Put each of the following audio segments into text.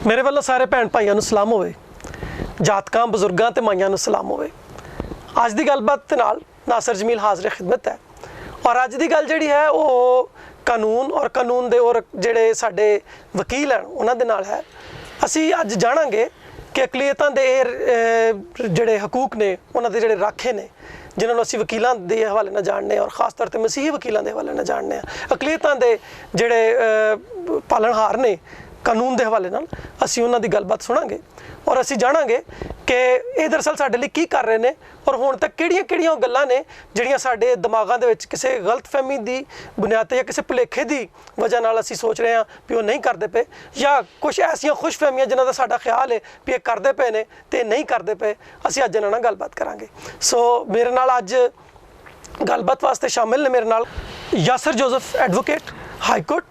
मेरे वालों सारे भैन भाइयों सलाम होवे, जातकां बजुर्गों ते माइयां नूं सलाम होवे। अज की गलबात दे नाल नासिर जमील हाज़िर खिदमत है और अज की गल जिहड़ी है वो कानून और कानून दे और जिहड़े साडे वकील हैं उन्हां दे नाल है। असीं अज जाणांगे कि अकलीयतां दे जिहड़े हकूक ने उन्हां दे जिहड़े राखे ने जिन्होंने असीं वकीलों के हवाले नाल जानने और खास तौर पर मसीही वकीलों के हवाले नाल जानने अकलीयतां दे जिहड़े पालनहार ने कानून के हवाले नाल असीं उन्हां दी गलबात सुनांगे और असीं जाणांगे कि ये दरअसल साडे लई की कर रहे हैं और हुण तक किहड़ियां गल्लां ने जिहड़ियां साडे दिमागां दे विच किसी गलतफहमी की बुनियाद ते या किसी भुलेखे की वजह नाल असीं सोच रहे हैं भी वो नहीं करते पे या कुछ ऐसियां खुशफहमियां जिन्हां दा साडा ख्याल है भी ये करते पे ने ते नहीं करते पे। असीं अज इन्हां नाल गलबात करांगे। सो मेरे नाल अज गलबात वास्ते शामिल ने मेरे नाल Yasir Joseph advocate high court,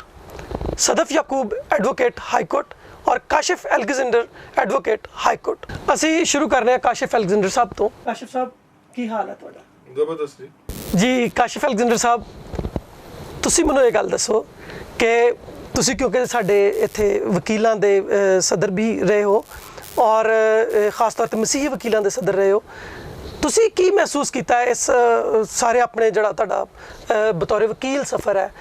Sadaf Yaqub advocate high court और Kashif Alexander advocate high court. असीं शुरू करने हैं काशिफ एलगजेंडर साहब तो। काशिफ साहब की हाल है तुहाडा? जबरदस्त जी काशिफ एलगजेंडर साहब, तुसीं मैनूं ये गल दसो कि तुसीं क्योंकि साडे इत्थे वकीलां दे सदर भी रहे हो और खास तौर पर मसीही वकीलां दे सदर रहे हो, तुसीं की महसूस किया है इस सारे अपने जिहड़ा तुहाडा बतौर वकील सफ़र है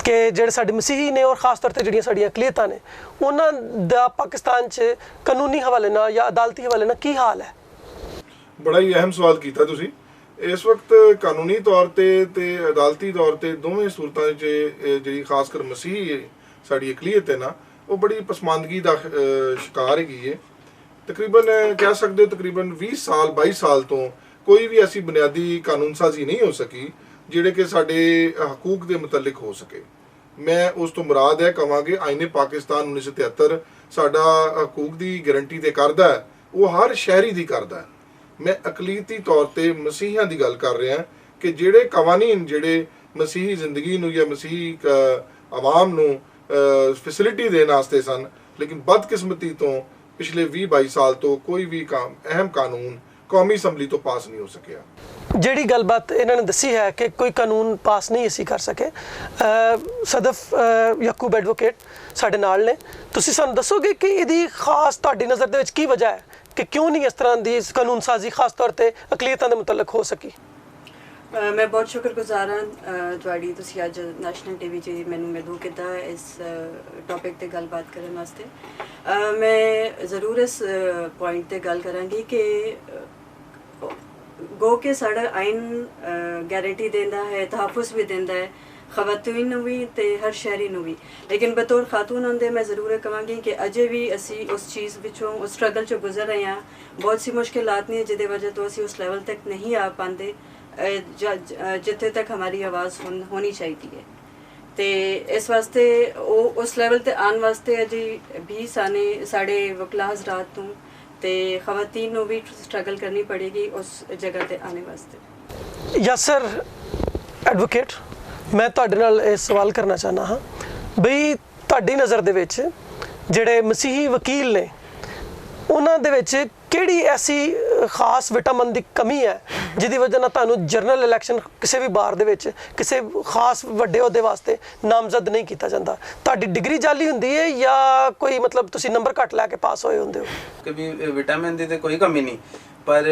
कि ਜਿਹੜੇ ਸਾਡੇ मसीही ने और खास तौर पर ਜਿਹੜੀਆਂ ਸਾਡੀਆਂ ਅਕਲੀਅਤਾਂ ਨੇ ਉਹਨਾਂ ਦਾ ਪਾਕਿस्तान 'ਚ ਕਾਨੂੰਨੀ ਹਵਾਲੇ ਨਾਲ ਜਾਂ ਅਦਾਲਤੀ ਹਵਾਲੇ ਨਾਲ ਕੀ ਹਾਲ ਹੈ? बड़ा ही अहम सवाल किया तुसी। इस वक्त कानूनी तौर ते अदालती तौर ते दोवें सूरतां 'ਚ ਜਿਹੜੀ खास कर मसीही साड़ी अकलीयत है ना वो बड़ी पसमानदगी का शिकार हैगी है। तकरीबन कह सकते हो तकरीबन 20 साल 22 साल तो कोई भी ऐसी बुनियादी कानून साजी नहीं हो सकी ਜਿਹੜੇ कि साडे हकूक के मुतलिक हो सके। मैं उस तो मुराद है कहांगे आईने पाकिस्तान 1973 साडा हकूक की गारंटी तो करता है, वो हर शहरी की करता है। मैं अकलीती तौर पर मसीहियां की गल कर रहा कि ਜਿਹੜੇ कवानीन ਜਿਹੜੇ मसीही जिंदगी नूं या मसीही आवाम नूं फैसिलिटी देने वास्ते सन, लेकिन बदकिस्मती तो पिछले 20-22 साल तो कोई भी अहम कानून कौमी असैम्बली तो पास नहीं हो सकिया। ਜਿਹੜੀ ਗੱਲਬਾਤ ਇਹਨਾਂ ਨੇ ਦੱਸੀ ਹੈ ਕਿ ਕੋਈ ਕਾਨੂੰਨ ਪਾਸ ਨਹੀਂ ਅਸੀਂ ਕਰ ਸਕੇ, ਸਦਫ ਯਾਕੂਬ ਐਡਵੋਕੇਟ ਸਾਡੇ ਨਾਲ ਨੇ, ਤੁਸੀਂ ਸਾਨੂੰ ਦੱਸੋਗੇ ਕਿ ਇਹਦੀ ਖਾਸ ਤੁਹਾਡੀ ਨਜ਼ਰ ਦੇ ਵਿੱਚ ਕੀ ਵਜ੍ਹਾ ਹੈ ਕਿ ਕਿਉਂ ਨਹੀਂ ਇਸ ਤਰ੍ਹਾਂ ਦੀ ਕਾਨੂੰਨ ਸਾਜ਼ੀ ਖਾਸ ਤੌਰ ਤੇ ਅਕਲੀਅਤਾਂ ਦੇ ਮੁਤਲਕ ਹੋ ਸਕੀ? मैं बहुत शुक्रगुजार हाँ तुहाड़ी तुसीं अज नैशनल टीवी 'ਚ मैनूं मिलू किता इस टॉपिक ते गलबात करन वास्ते। मैं ज़रूर इस पॉइंट ते गल करांगी कि गो के साड़ा आइन गारंटी देंदा है, तहफ़ुज़ भी देंदा है ख़वातीन नूं भी ते हर शहरी नूं भी, लेकिन बतौर खातून होंदे मैं ज़रूर कहांगी कि अजे भी असी उस चीज़ विचों उस स्ट्रगल चों गुजर रहे हैं। बहुत सी मुश्किलात ने जिहदी वजह तो असी उस लेवल तक नहीं आ पाते जिथे तक हमारी आवाज़ होनी चाहिए है। तो इस वास्ते वो उस लेवल ते आने वास्ते अजी भी साढ़े वकला हजरात नूं ते ख़वातीन नूं भी स्ट्रगल करनी पड़ेगी उस जगह ते आने वास्ते। यासिर एडवोकेट, मैं तुहाडे नाल ये सवाल करना चाहना हाँ बई तुहाडी नज़र दे विच जिहड़े मसीही वकील ने उन्हां दे विच किहड़ी ऐसी खास विटामिन की कमी है जिहदी वजह नाल तुहानूं जनरल इलैक्शन किसी भी बार दे विच किसी खास वड्डे अहुदे वास्ते नामजद नहीं किया जाता? तुहाडी डिग्री जाली हुंदी है या कोई मतलब तुसीं नंबर घट लैके पास होए हुंदे हो? कभी विटामिन की तो कोई कमी नहीं, पर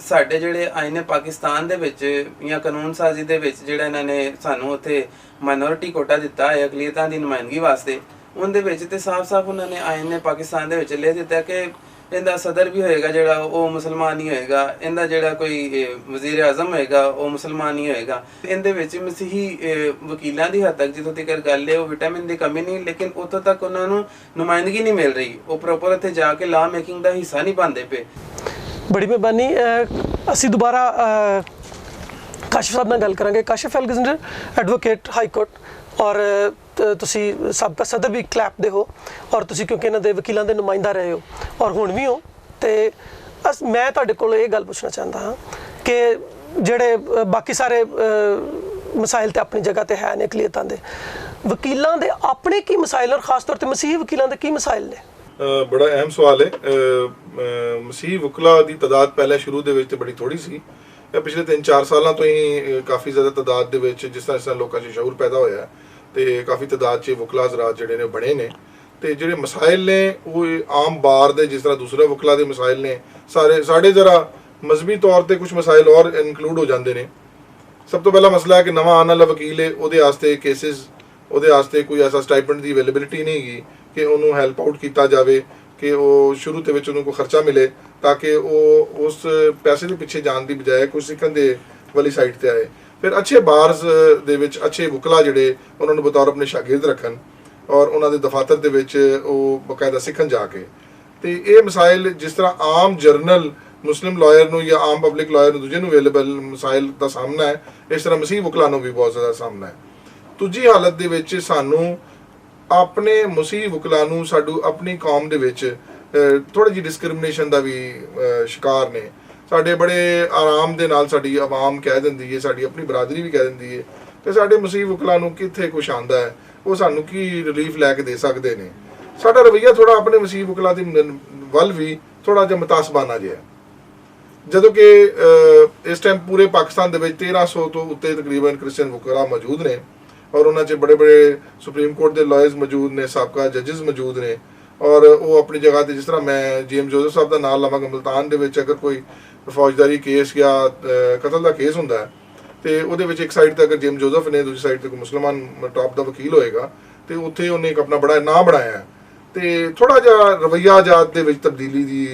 साडे जिहड़े आईने पाकिस्तान दे विच या कानून साजी दे विच जिहड़ा इन्हां ने सानूं उत्थे माइनॉरिटी कोटा दिता है अकलीयतां दी नुमाइंदगी वास्ते, उहदे विच ते साफ उन्हां ने आईने पाकिस्तान दे विच लिख दिता कि इहदा सदर भी होएगा जिहड़ा वो मुसलमान ही होएगा, इहदा जिहड़ा कोई वज़ीर आज़म होएगा वो मुसलमान ही होएगा। इहदे विच मसीही वकीलां दी हद तक जिथों तक गल है वो विटामिन की कमी नहीं, लेकिन उत्थों तक उन्हां नूं नुमाइंदगी नहीं मिल रही, वो प्रॉपर उत्थे जाके लॉ मेकिंग का हिस्सा नहीं बनते पे। बड़ी मेहरबानी। असीं दोबारा काशिफ साहब नाल गल करांगे। Kashif Alexander advocate high court और तुसीं सबका सदर भी क्लैप दे हो और तुसीं क्योंकि इन्हां दे वकीलां दे नुमाइंदा रहे हो और हुण भी हो, तो मैं तुहाडे कोल ये गल पुछना चाहता हाँ कि जिहड़े बाकी सारे मसाइल तो अपनी जगह ते है ने अकलीयतां दे, वकीलां दे अपने की मसाइल और खास तौर पर मसीही वकीलां दे की मसाइल ने? बड़ा अहम सवाल है। मसीही वकला की तादाद पहले शुरू दे विच बड़ी थोड़ी सी, पिछले 3-4 सालों तो ही काफ़ी ज़्यादा तादाद दे विच जिस तरह लोगों 'च शऊर पैदा होया तो काफ़ी तादाद 'च वकला हज़रात जिहड़े ने बने ने ਤੇ ਜਿਹੜੇ ਮਸਾਇਲ ਨੇ ਉਹ ਆਮ ਬਾਰ ਦੇ ਜਿਸ ਤਰ੍ਹਾਂ ਦੂਸਰੇ ਵਕਲਾ ਦੇ ਮਸਾਇਲ ਨੇ ਸਾਰੇ ਸਾਡੇ ਜ਼ਰਾ ਮਜ਼ਹਬੀ ਤੌਰ ਤੇ ਕੁਝ ਮਸਾਇਲ ਔਰ ਇਨਕਲੂਡ ਹੋ ਜਾਂਦੇ ਨੇ। ਸਭ ਤੋਂ ਪਹਿਲਾ ਮਸਲਾ ਹੈ ਕਿ ਨਵਾਂ ਆਉਣ ਵਾਲਾ ਵਕੀਲ ਹੈ ਉਹਦੇ ਵਾਸਤੇ ਕੇਸਿਸ ਉਹਦੇ ਵਾਸਤੇ ਕੋਈ ਐਸਾ ਸਟਾਈਪੈਂਡ ਦੀ ਅਵੇਲੇਬਿਲਿਟੀ ਨਹੀਂ ਹੈਗੀ ਕਿ ਉਹਨੂੰ ਹੈਲਪ ਆਊਟ ਕੀਤਾ ਜਾਵੇ ਕਿ ਉਹ ਸ਼ੁਰੂ ਦੇ ਵਿੱਚ ਉਹਨੂੰ ਕੋਈ ਖਰਚਾ ਮਿਲੇ ਤਾਂ ਕਿ ਉਹ ਉਸ ਪੈਸੇ ਦੇ ਪਿੱਛੇ ਜਾਣ ਦੀ ਬਜਾਏ ਕੁਝ ਸਿੱਖਣ ਦੇ ਵਾਲੀ ਸਾਈਡ ਤੇ ਆਏ। ਫਿਰ ਅੱਛੇ ਬਾਰਸ ਦੇ ਵਿੱਚ ਅੱਛੇ ਵਕਲਾ ਜਿਹੜੇ ਉਹਨਾਂ ਨੂੰ ਬਤੌਰ ਆਪਣੇ ਸ਼ਾਗਿਰਦ ਰੱਖਣ ਔਰ ਉਹਨਾਂ ਦੇ ਦਫ਼ਾਤਰ ਦੇ ਵਿੱਚ ਉਹ ਬਕਾਇਦਾ ਸਿੱਖਣ ਜਾ ਕੇ। ਤੇ ਇਹ ਮਸਾਇਲ ਜਿਸ ਤਰ੍ਹਾਂ ਆਮ ਜਰਨਲ ਮੁਸਲਿਮ ਲਾਇਰ ਨੂੰ ਜਾਂ ਆਮ ਪਬਲਿਕ ਲਾਇਰ ਨੂੰ ਦੂਜੇ ਨੂੰ ਅਵੇਲੇਬਲ ਮਸਾਇਲ ਦਾ ਸਾਹਮਣਾ ਹੈ, ਇਸ ਤਰ੍ਹਾਂ ਮਸੀਹ ਵਕਲਾ ਨੂੰ ਵੀ ਬਹੁਤ ਜ਼ਿਆਦਾ ਸਾਹਮਣਾ ਹੈ। ਦੂਜੀ ਹਾਲਤ ਦੇ ਵਿੱਚ ਸਾਨੂੰ ਆਪਣੇ ਮਸੀਹ ਵਕਲਾ ਨੂੰ ਸਾਡੂ ਆਪਣੀ ਕੌਮ ਦੇ ਵਿੱਚ ਥੋੜੀ ਜਿਹੀ ਡਿਸਕ੍ਰਿਮੀਨੇਸ਼ਨ ਦਾ ਵੀ ਸ਼ਿਕਾਰ ਨੇ। ਸਾਡੇ ਬੜੇ ਆਰਾਮ ਦੇ ਨਾਲ ਸਾਡੀ ਆਵਾਮ ਕਹਿ ਦਿੰਦੀ ਹੈ, ਸਾਡੀ ਆਪਣੀ ਬਰਾਦਰੀ ਵੀ ਕਹਿ ਦਿੰਦੀ ਹੈ ਕਿ ਸਾਡੇ ਮਸੀਹ ਵਕਲਾ ਨੂੰ ਕਿੱਥੇ ਕੁਛ ਆਉਂਦਾ ਹੈ, ਉਹ ਸਾਨੂੰ ਕੀ ਰਿਲੀਫ ਲੈ ਕੇ ਦੇ ਸਕਦੇ ਨੇ। ਸਾਡਾ ਰਵੱਈਆ ਥੋੜਾ ਆਪਣੇ ਮਸੀਹ ਵਕਲਾ ਦੇ ਵੱਲ ਵੀ ਥੋੜਾ ਜਿਹਾ ਮੁਤਾਸਬਾਨਾ ਜਿਹਾ। ਜਦੋਂ ਕਿ ਇਸ ਟਾਈਮ ਪੂਰੇ ਪਾਕਿਸਤਾਨ ਦੇ ਵਿੱਚ 1300 ਤੋਂ ਉੱਤੇ ਤਕਰੀਬਨ ਕ੍ਰਿਸਚੀਅਨ ਵਕਲਾ ਮੌਜੂਦ ਨੇ ਔਰ ਉਹਨਾਂ 'ਚ ਬੜੇ ਬੜੇ ਸੁਪਰੀਮ ਕੋਰਟ ਦੇ ਲਾਇਰਸ ਮੌਜੂਦ ਨੇ, ਸਾਬਕਾ ਜੱਜਸ ਮੌਜੂਦ ਨੇ ਔਰ ਉਹ ਆਪਣੀ ਜਗ੍ਹਾ ਤੇ ਜਿਸ ਤਰ੍ਹਾਂ ਮੈਂ ਜੇਮਸ ਜੋਸਫ ਸਾਹਿਬ ਦਾ ਨਾਮ ਲਵਾਂਗਾ, ਮੁਲਤਾਨ ਦੇ ਵਿੱਚ ਅਗਰ ਕੋਈ ਫੌਜਦਾਰੀ ਕੇਸ ਜਾਂ ਕਤਲ ਦਾ ਕੇਸ ਹੁੰਦਾ ਹੈ ਤੇ ਉਹਦੇ ਵਿੱਚ ਇੱਕ ਸਾਈਡ ਤੇ ਅਗਰ ਜੇਮਸ ਜੋਸਫ ਨੇ, ਦੂਜੀ ਸਾਈਡ ਤੇ ਕੋਈ ਮੁਸਲਮਾਨ ਟਾਪ ਦਾ ਵਕੀਲ ਹੋਏਗਾ ਤੇ ਉੱਥੇ ਉਹਨੇ ਇੱਕ ਆਪਣਾ ਬੜਾ ਨਾਂ ਬਣਾਇਆ ਹੈ। ਤੇ ਥੋੜਾ ਜਿਹਾ ਰਵੱਈਆ ਜਾਤ ਦੇ ਵਿੱਚ ਤਬਦੀਲੀ ਦੀ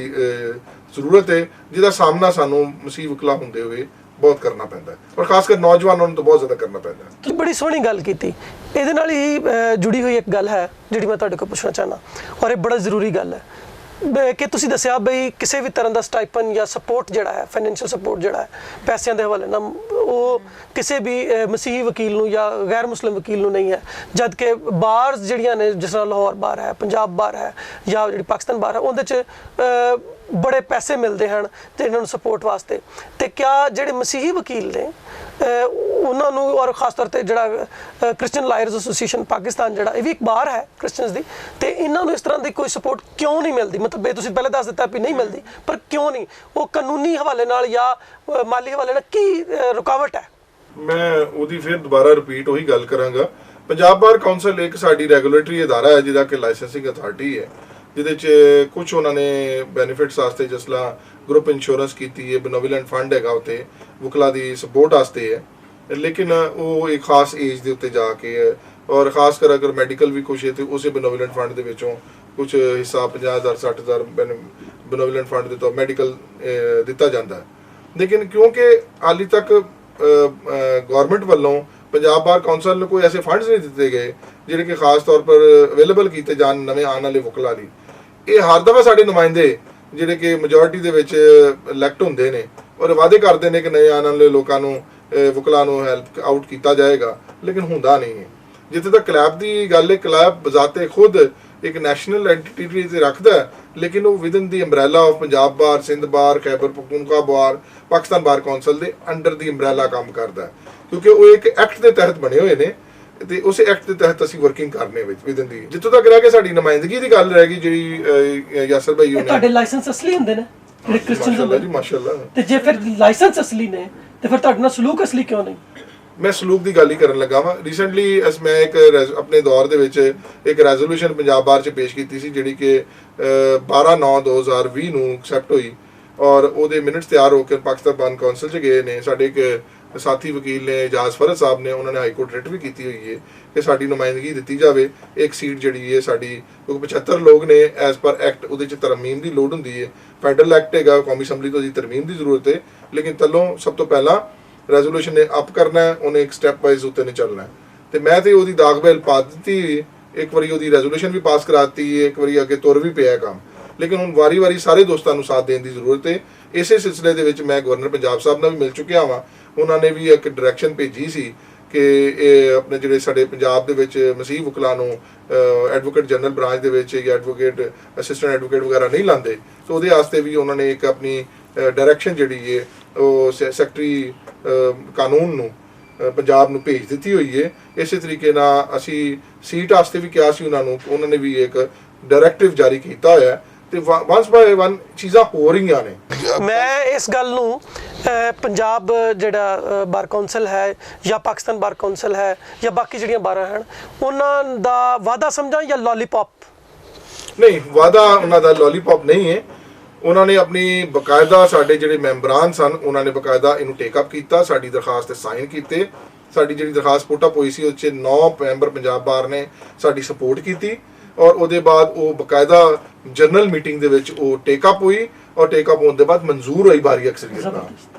ਜ਼ਰੂਰਤ ਹੈ ਜਿਹਦਾ ਸਾਹਮਣਾ ਸਾਨੂੰ ਮਸੀਹ ਵਕਲਾ ਹੁੰਦੇ ਹੋਏ ਬਹੁਤ ਕਰਨਾ ਪੈਂਦਾ ਹੈ ਔਰ ਖਾਸ ਕਰ ਨੌਜਵਾਨਾਂ ਨੂੰ ਤਾਂ ਬਹੁਤ ਜ਼ਿਆਦਾ ਕਰਨਾ ਪੈਂਦਾ ਹੈ। ਤੁਸੀਂ ਬੜੀ ਸੋਹਣੀ ਗੱਲ ਕੀਤੀ। ਇਹਦੇ ਨਾਲ ਹੀ ਜੁੜੀ ਹੋਈ ਇੱਕ ਗੱਲ ਹੈ ਜਿਹੜੀ ਮੈਂ ਤੁਹਾਡੇ ਕੋਲ ਪੁੱਛਣਾ ਚਾਹਨਾ ਔਰ ਇਹ ਬੜਾ ਜ਼ਰੂਰੀ ਗੱਲ ਹੈ ਕਿ ਤੁਸੀਂ ਦੱਸਿਆ ਬਈ ਕਿਸੇ ਵੀ ਤਰ੍ਹਾਂ ਦਾ ਸਟਾਈਪਨ ਜਾਂ ਸਪੋਰਟ ਜਿਹੜਾ ਹੈ, ਫਾਈਨੈਂਸ਼ੀਅਲ ਸਪੋਰਟ ਜਿਹੜਾ ਹੈ ਪੈਸਿਆਂ ਦੇ ਹਵਾਲੇ ਨਾਲ, ਉਹ ਕਿਸੇ ਵੀ ਮਸੀਹੀ ਵਕੀਲ ਨੂੰ ਜਾਂ ਗੈਰ ਮੁਸਲਿਮ ਵਕੀਲ ਨੂੰ ਨਹੀਂ ਹੈ। ਜਦ ਕਿ ਬਾਰਸ ਜਿਹੜੀਆਂ ਨੇ ਜਿਸ ਤਰ੍ਹਾਂ ਲਾਹੌਰ ਬਾਰ ਹੈ, ਪੰਜਾਬ ਬਾਰ ਹੈ ਜਾਂ ਜਿਹੜੀ ਪਾਕਿਸਤਾਨ ਬਾਰ ਹੈ, ਉਹਦੇ 'ਚ ਬੜੇ ਪੈਸੇ ਮਿਲਦੇ ਹਨ ਤੇ ਇਹਨਾਂ ਨੂੰ ਸਪੋਰਟ ਵਾਸਤੇ। ਤੇ ਕਿਆ ਜਿਹੜੇ ਮਸੀਹੀ ਵਕੀਲ ਨੇ ਉਹਨਾਂ ਨੂੰ ਔਰ ਖਾਸ ਤੌਰ ਤੇ ਜਿਹੜਾ ਕ੍ਰਿਸਚੀਅਨ ਲਾਇਰਸ ਐਸੋਸੀਏਸ਼ਨ ਪਾਕਿਸਤਾਨ ਜਿਹੜਾ ਇਹ ਵੀ ਇੱਕ ਬਾਰ ਹੈ ਕ੍ਰਿਸਚੀਅਨਸ ਦੀ, ਤੇ ਇਹਨਾਂ ਨੂੰ ਇਸ ਤਰ੍ਹਾਂ ਦੀ ਕੋਈ ਸਪੋਰਟ ਕਿਉਂ ਨਹੀਂ ਮਿਲਦੀ? ਮਤਲਬ ਇਹ ਤੁਸੀਂ ਪਹਿਲੇ ਦੱਸ ਦਿੱਤਾ ਵੀ ਨਹੀਂ ਮਿਲਦੀ, ਪਰ ਕਿਉਂ ਨਹੀਂ? ਉਹ ਕਾਨੂੰਨੀ ਹਵਾਲੇ ਨਾਲ ਜਾਂ ਮਾਲੀ ਹਵਾਲੇ ਨਾਲ ਕੀ ਰੁਕਾਵਟ ਹੈ? ਮੈਂ ਉਹਦੀ ਫਿਰ ਦੁਬਾਰਾ ਰਿਪੀਟ ਉਹੀ ਗੱਲ ਕਰਾਂਗਾ। ਪੰਜਾਬ ਬਾਰ ਕਾਉਂਸਲ ਇੱਕ ਸਾਡੀ ਰੈਗੂਲੇਟਰੀ ਅਦਾਰਾ ਹੈ ਜਿਹਦਾ ਕਿ ਲਾਇਸੈਂਸਿੰਗ ਅਥਾਰਟੀ ਹੈ, ਜਿਹਦੇ 'ਚ ਕੁਝ ਉਹਨਾਂ ਨੇ ਬੈਨੀਫਿਟਸ ਵਾਸਤੇ ਜਿਸ ਤਰ੍ਹਾਂ ਗਰੁੱਪ ਇੰਸ਼ੋਰੈਂਸ ਕੀਤੀ ਹੈ, ਬਨੋਵੀਲੈਂਟ ਫੰਡ ਹੈਗਾ ਉੱਤੇ ਵਕਲਾ ਦੀ ਸਪੋਰਟ ਵਾਸਤੇ ਹੈ, ਲੇਕਿਨ ਉਹ ਇੱਕ ਖਾਸ ਏਜ ਦੇ ਉੱਤੇ ਜਾ ਕੇ ਹੈ ਔਰ ਖਾਸ ਕਰ ਅਗਰ ਮੈਡੀਕਲ ਵੀ ਕੁਛ ਹੈ ਤੇ ਉਸੇ ਬਨੋਵੀਲੈਂਟ ਫੰਡ ਦੇ ਵਿੱਚੋਂ ਕੁਝ ਹਿੱਸਾ 50,000 60,000 ਬਨੋਵੀਲੈਂਟ ਫੰਡ ਦੇ ਤੋਂ ਮੈਡੀਕਲ ਦਿੱਤਾ ਜਾਂਦਾ ਹੈ। ਲੇਕਿਨ ਕਿਉਂਕਿ ਹਾਲੇ ਤੱਕ ਗਵਰਨਮੈਂਟ ਵੱਲੋਂ ਪੰਜਾਬ ਬਾਰ ਕਾਉਂਸਲ ਨੂੰ ਕੋਈ ਐਸੇ ਫੰਡਸ ਨਹੀਂ ਦਿੱਤੇ ਗਏ ਜਿਹੜੇ ਕਿ ਖਾਸ ਤੌਰ ਪਰ ਅਵੇਲੇਬਲ ਕੀਤੇ ਜਾਣ ਨਵੇਂ ਆਉਣ ਵਾਲੇ ਵਕਲਾਂ ਲਈ। ਇਹ ਹਰ ਦਫਾ ਸਾਡੇ ਨੁਮਾਇੰਦੇ ਜਿਹੜੇ ਕਿ ਮੈਜੋਰਿਟੀ ਦੇ ਵਿੱਚ ਇਲੈਕਟ ਹੁੰਦੇ ਨੇ ਔਰ ਵਾਅਦੇ ਕਰਦੇ ਨੇ ਕਿ ਨਵੇਂ ਆਉਣ ਵਾਲੇ ਲੋਕਾਂ ਨੂੰ ਵਕਲਾਂ ਨੂੰ ਹੈਲਪ ਆਊਟ ਕੀਤਾ ਜਾਏਗਾ, ਲੇਕਿਨ ਹੁੰਦਾ ਨਹੀਂ ਹੈ। ਜਿੱਥੇ ਤੱਕ ਕਲੈਬ ਦੀ ਗੱਲ ਹੈ, ਕਲੈਬ ਬਜ਼ਾਤੇ ਖੁਦ ਇੱਕ ਨੈਸ਼ਨਲ ਐਂਟੀਟੀ ਤੇ ਰੱਖਦਾ ਹੈ, ਲੇਕਿਨ ਉਹ within the umbrella of Punjab bar, Sindh bar, Khyber Pakhtunkhwa bar, Pakistan bar council ਦੇ ਅੰਡਰ ਦੀ ਅੰਬਰੈਲਾ ਕੰਮ ਕਰਦਾ ਹੈ ਕਿਉਂਕਿ ਉਹ ਇੱਕ ਐਕਟ ਦੇ ਤਹਿਤ ਬਣੇ ਹੋਏ ਨੇ ਤੇ ਉਸੇ ਐਕਟ ਦੇ ਤਹਿਤ ਅਸੀਂ ਵਰਕਿੰਗ ਕਰਨੇ ਵਿੱਚ ਵਿਦਨ ਦੀ। ਜਿੱਥੋਂ ਤੱਕ ਰਹਿ ਕੇ ਸਾਡੀ ਨੁਮਾਇੰਦਗੀ ਦੀ ਗੱਲ ਰਹੇਗੀ ਜਿਹੜੀ ਯਾਸਰ ਭਾਈ ਨੇ, ਤੁਹਾਡੇ ਲਾਇਸੈਂਸ ਅਸਲੀ ਹੁੰਦੇ ਨੇ ਜਿਹੜੇ ਕ੍ਰਿਸਚੀਅਨਸ ਹੁੰਦੇ ਜੀ, ਮਾਸ਼ਾਅੱਲਾ। ਤੇ ਜੇ ਫਿਰ ਲਾਇਸੈਂਸ ਅਸਲੀ ਨੇ ਤੇ ਫਿਰ ਤੁਹਾਡੇ ਨਾਲ ਸਲੂਕ ਅਸਲੀ ਕਿਉਂ ਨਹੀਂ? ਮੈਂ ਸਲੂਕ ਦੀ ਗੱਲ ਹੀ ਕਰਨ ਲੱਗਾ ਵਾਂ। ਰੀਸੈਂਟਲੀ ਮੈਂ ਇੱਕ ਆਪਣੇ ਦੌਰ ਦੇ ਵਿੱਚ ਇੱਕ ਰੈਜ਼ੋਲੂਸ਼ਨ ਪੰਜਾਬ ਬਾਰ 'ਚ ਪੇਸ਼ ਕੀਤੀ ਸੀ ਜਿਹੜੀ ਕਿ 12/9/2020 ਨੂੰ ਐਕਸੈਪਟ ਹੋਈ ਔਰ ਉਹਦੇ ਮਿੰਟਸ ਤਿਆਰ ਹੋ ਕੇ ਪਾਕਿਸਤਾਨ ਬਾਰ ਕਾਉਂਸਲ 'ਚ ਗਏ ਨੇ। ਸਾਡੇ ਇੱਕ ਸਾਥੀ ਵਕੀਲ ਨੇ ਇਜਾਜ਼ ਫਰਜ਼ ਸਾਹਿਬ ਨੇ, ਉਹਨਾਂ ਨੇ ਹਾਈ ਕੋਰਟ ਰਿਟ ਵੀ ਕੀਤੀ ਹੋਈ ਹੈ ਕਿ ਸਾਡੀ ਨੁਮਾਇੰਦਗੀ ਦਿੱਤੀ ਜਾਵੇ। ਇੱਕ ਸੀਟ ਜਿਹੜੀ ਹੈ ਸਾਡੀ, ਕਿਉਂਕਿ 75 ਲੋਕ ਨੇ ਐਜ਼ ਪਰ ਐਕਟ, ਉਹਦੇ 'ਚ ਤਰਮੀਮ ਦੀ ਲੋੜ ਹੁੰਦੀ ਹੈ। ਫੈਡਰਲ ਐਕਟ ਹੈਗਾ, ਕੌਮੀ ਅਸੈਂਬਲੀ ਤੋਂ ਦੀ ਤਰਮੀਮ ਦੀ ਜ਼ਰੂਰਤ ਹੈ, ਲੇਕਿਨ ਤਲੋਂ ਸਭ ਤੋਂ ਪਹਿਲਾਂ ਰੈਜ਼ੋਲੂਸ਼ਨ ਨੇ ਅਪ ਕਰਨਾ ਹੈ, ਉਹਨੇ ਇੱਕ ਸਟੈਪ ਵਾਈਜ਼ ਉੱਤੇ ਨਹੀਂ ਚੱਲਣਾ ਹੈ। ਤੇ ਮੈਂ ਤੇ ਉਹਦੀ ਦਾਗ ਬੈਲ ਪਾ ਦਿੱਤੀ, ਇੱਕ ਵਾਰੀ ਉਹਦੀ ਰੈਜ਼ੋਲੂਸ਼ਨ ਵੀ ਪਾਸ ਕਰਾਤੀ, ਇੱਕ ਵਾਰੀ ਅੱਗੇ ਤੁਰ ਵੀ ਪਿਆ ਕੰਮ, ਲੇਕਿਨ ਹੁਣ ਵਾਰੀ-ਵਾਰੀ ਸਾਰੇ ਦੋਸਤਾਂ ਨੂੰ ਸਾਥ ਦੇਣ ਦੀ ਜ਼ਰੂਰਤ ਹੈ। ਇਸੇ ਸਿਲਸਿਲੇ ਦੇ ਵਿੱਚ ਮੈਂ ਗਵਰਨਰ ਪੰਜਾਬ ਸਾਹਿਬ ਨਾਲ ਵੀ ਮਿਲ ਚੁੱਕਿਆ ਹਾਂ। ਉਹਨਾਂ ਨੇ ਵੀ ਇੱਕ ਡਾਇਰੈਕਸ਼ਨ ਭੇਜੀ ਸੀ ਕਿ ਇਹ ਆਪਣੇ ਜਿਹੜੇ ਸਾਡੇ ਪੰਜਾਬ ਦੇ ਵਿੱਚ ਮਸੀਹ ਵਕਲਾਂ ਨੂੰ ਐਡਵੋਕੇਟ ਜਨਰਲ ਬ੍ਰਾਂਚ ਦੇ ਵਿੱਚ ਜਾਂ ਐਡਵੋਕੇਟ ਅਸਿਸਟੈਂਟ ਐਡਵੋਕੇਟ ਵਗੈਰਾ ਨਹੀਂ ਲਾਉਂਦੇ, ਤਾਂ ਉਹਦੇ ਵਾਸਤੇ ਵੀ ਉਹਨਾਂ ਨੇ ਇੱਕ ਆਪਣੀ ਡਾਇਰੈਕਸ਼ਨ ਜਿਹੜੀ ਹੈ ਉਹ ਸੈਕਟਰੀ ਕਾਨੂੰਨ ਨੂੰ ਪੰਜਾਬ ਨੂੰ ਭੇਜ ਦਿੱਤੀ ਹੋਈ ਹੈ। ਇਸੇ ਤਰੀਕੇ ਨਾਲ ਅਸੀਂ ਸੀਟ ਵਾਸਤੇ ਵੀ ਕਿਹਾ ਸੀ ਉਹਨਾਂ ਨੇ ਵੀ ਇੱਕ ਡਾਇਰੈਕਟਿਵ ਜਾਰੀ ਕੀਤਾ ਹੋਇਆ ਤੇ ਵਨਸ ਬਾਏ ਵਨ ਚੀਜ਼ਾਂ ਹੋ ਰਹੀਆਂ ਨੇ। ਮੈਂ ਇਸ ਗੱਲ ਨੂੰ ਪੰਜਾਬ ਜਿਹੜਾ ਬਾਰ ਕਾਉਂਸਲ ਹੈ ਜਾਂ ਪਾਕਿਸਤਾਨ ਬਾਰ ਕਾਉਂਸਲ ਹੈ ਜਾਂ ਬਾਕੀ ਜਿਹੜੀਆਂ ਬਾਰਾਂ ਹਨ ਉਹਨਾਂ ਦਾ ਵਾਅਦਾ ਸਮਝਾਂ ਜਾਂ ਲੋਲੀਪੌਪ ਨਹੀਂ, ਵਾਅਦਾ ਉਹਨਾਂ ਦਾ ਲੋਲੀਪੌਪ ਨਹੀਂ ਹੈ। ਉਹਨਾਂ ਨੇ ਆਪਣੀ ਬਕਾਇਦਾ ਸਾਡੇ ਜਿਹੜੇ ਮੈਂਬਰਾਂ ਸਨ ਉਹਨਾਂ ਨੇ ਬਕਾਇਦਾ ਇਹਨੂੰ ਟੇਕ ਅਪ ਕੀਤਾ, ਸਾਡੀ ਦਰਖਾਸਤ ਤੇ ਸਾਈਨ ਕੀਤੇ। ਸਾਡੀ ਜਿਹੜੀ ਦਰਖਾਸਤ ਪੁੱਟ ਅਪ ਹੋਈ ਸੀ ਉਹ 'ਚ 9 ਮੈਂਬਰ ਪੰਜਾਬ ਬਾਰ ਨੇ ਸਾਡੀ ਸਪੋਰਟ ਕੀਤੀ ਔਰ ਉਹਦੇ ਬਾਅਦ ਉਹ ਬਕਾਇਦਾ ਜਨਰਲ ਮੀਟਿੰਗ ਦੇ ਵਿੱਚ ਉਹ ਟੇਕ ਅਪ ਹੋਈ ਔਰ ਟੇਕ ਅਪ ਹੋਣ ਦੇ ਬਾਅਦ ਮਨਜ਼ੂਰ ਹੋਈ ਭਾਰੀ ਅਕਸਰੀਅਤ ਨਾਲ।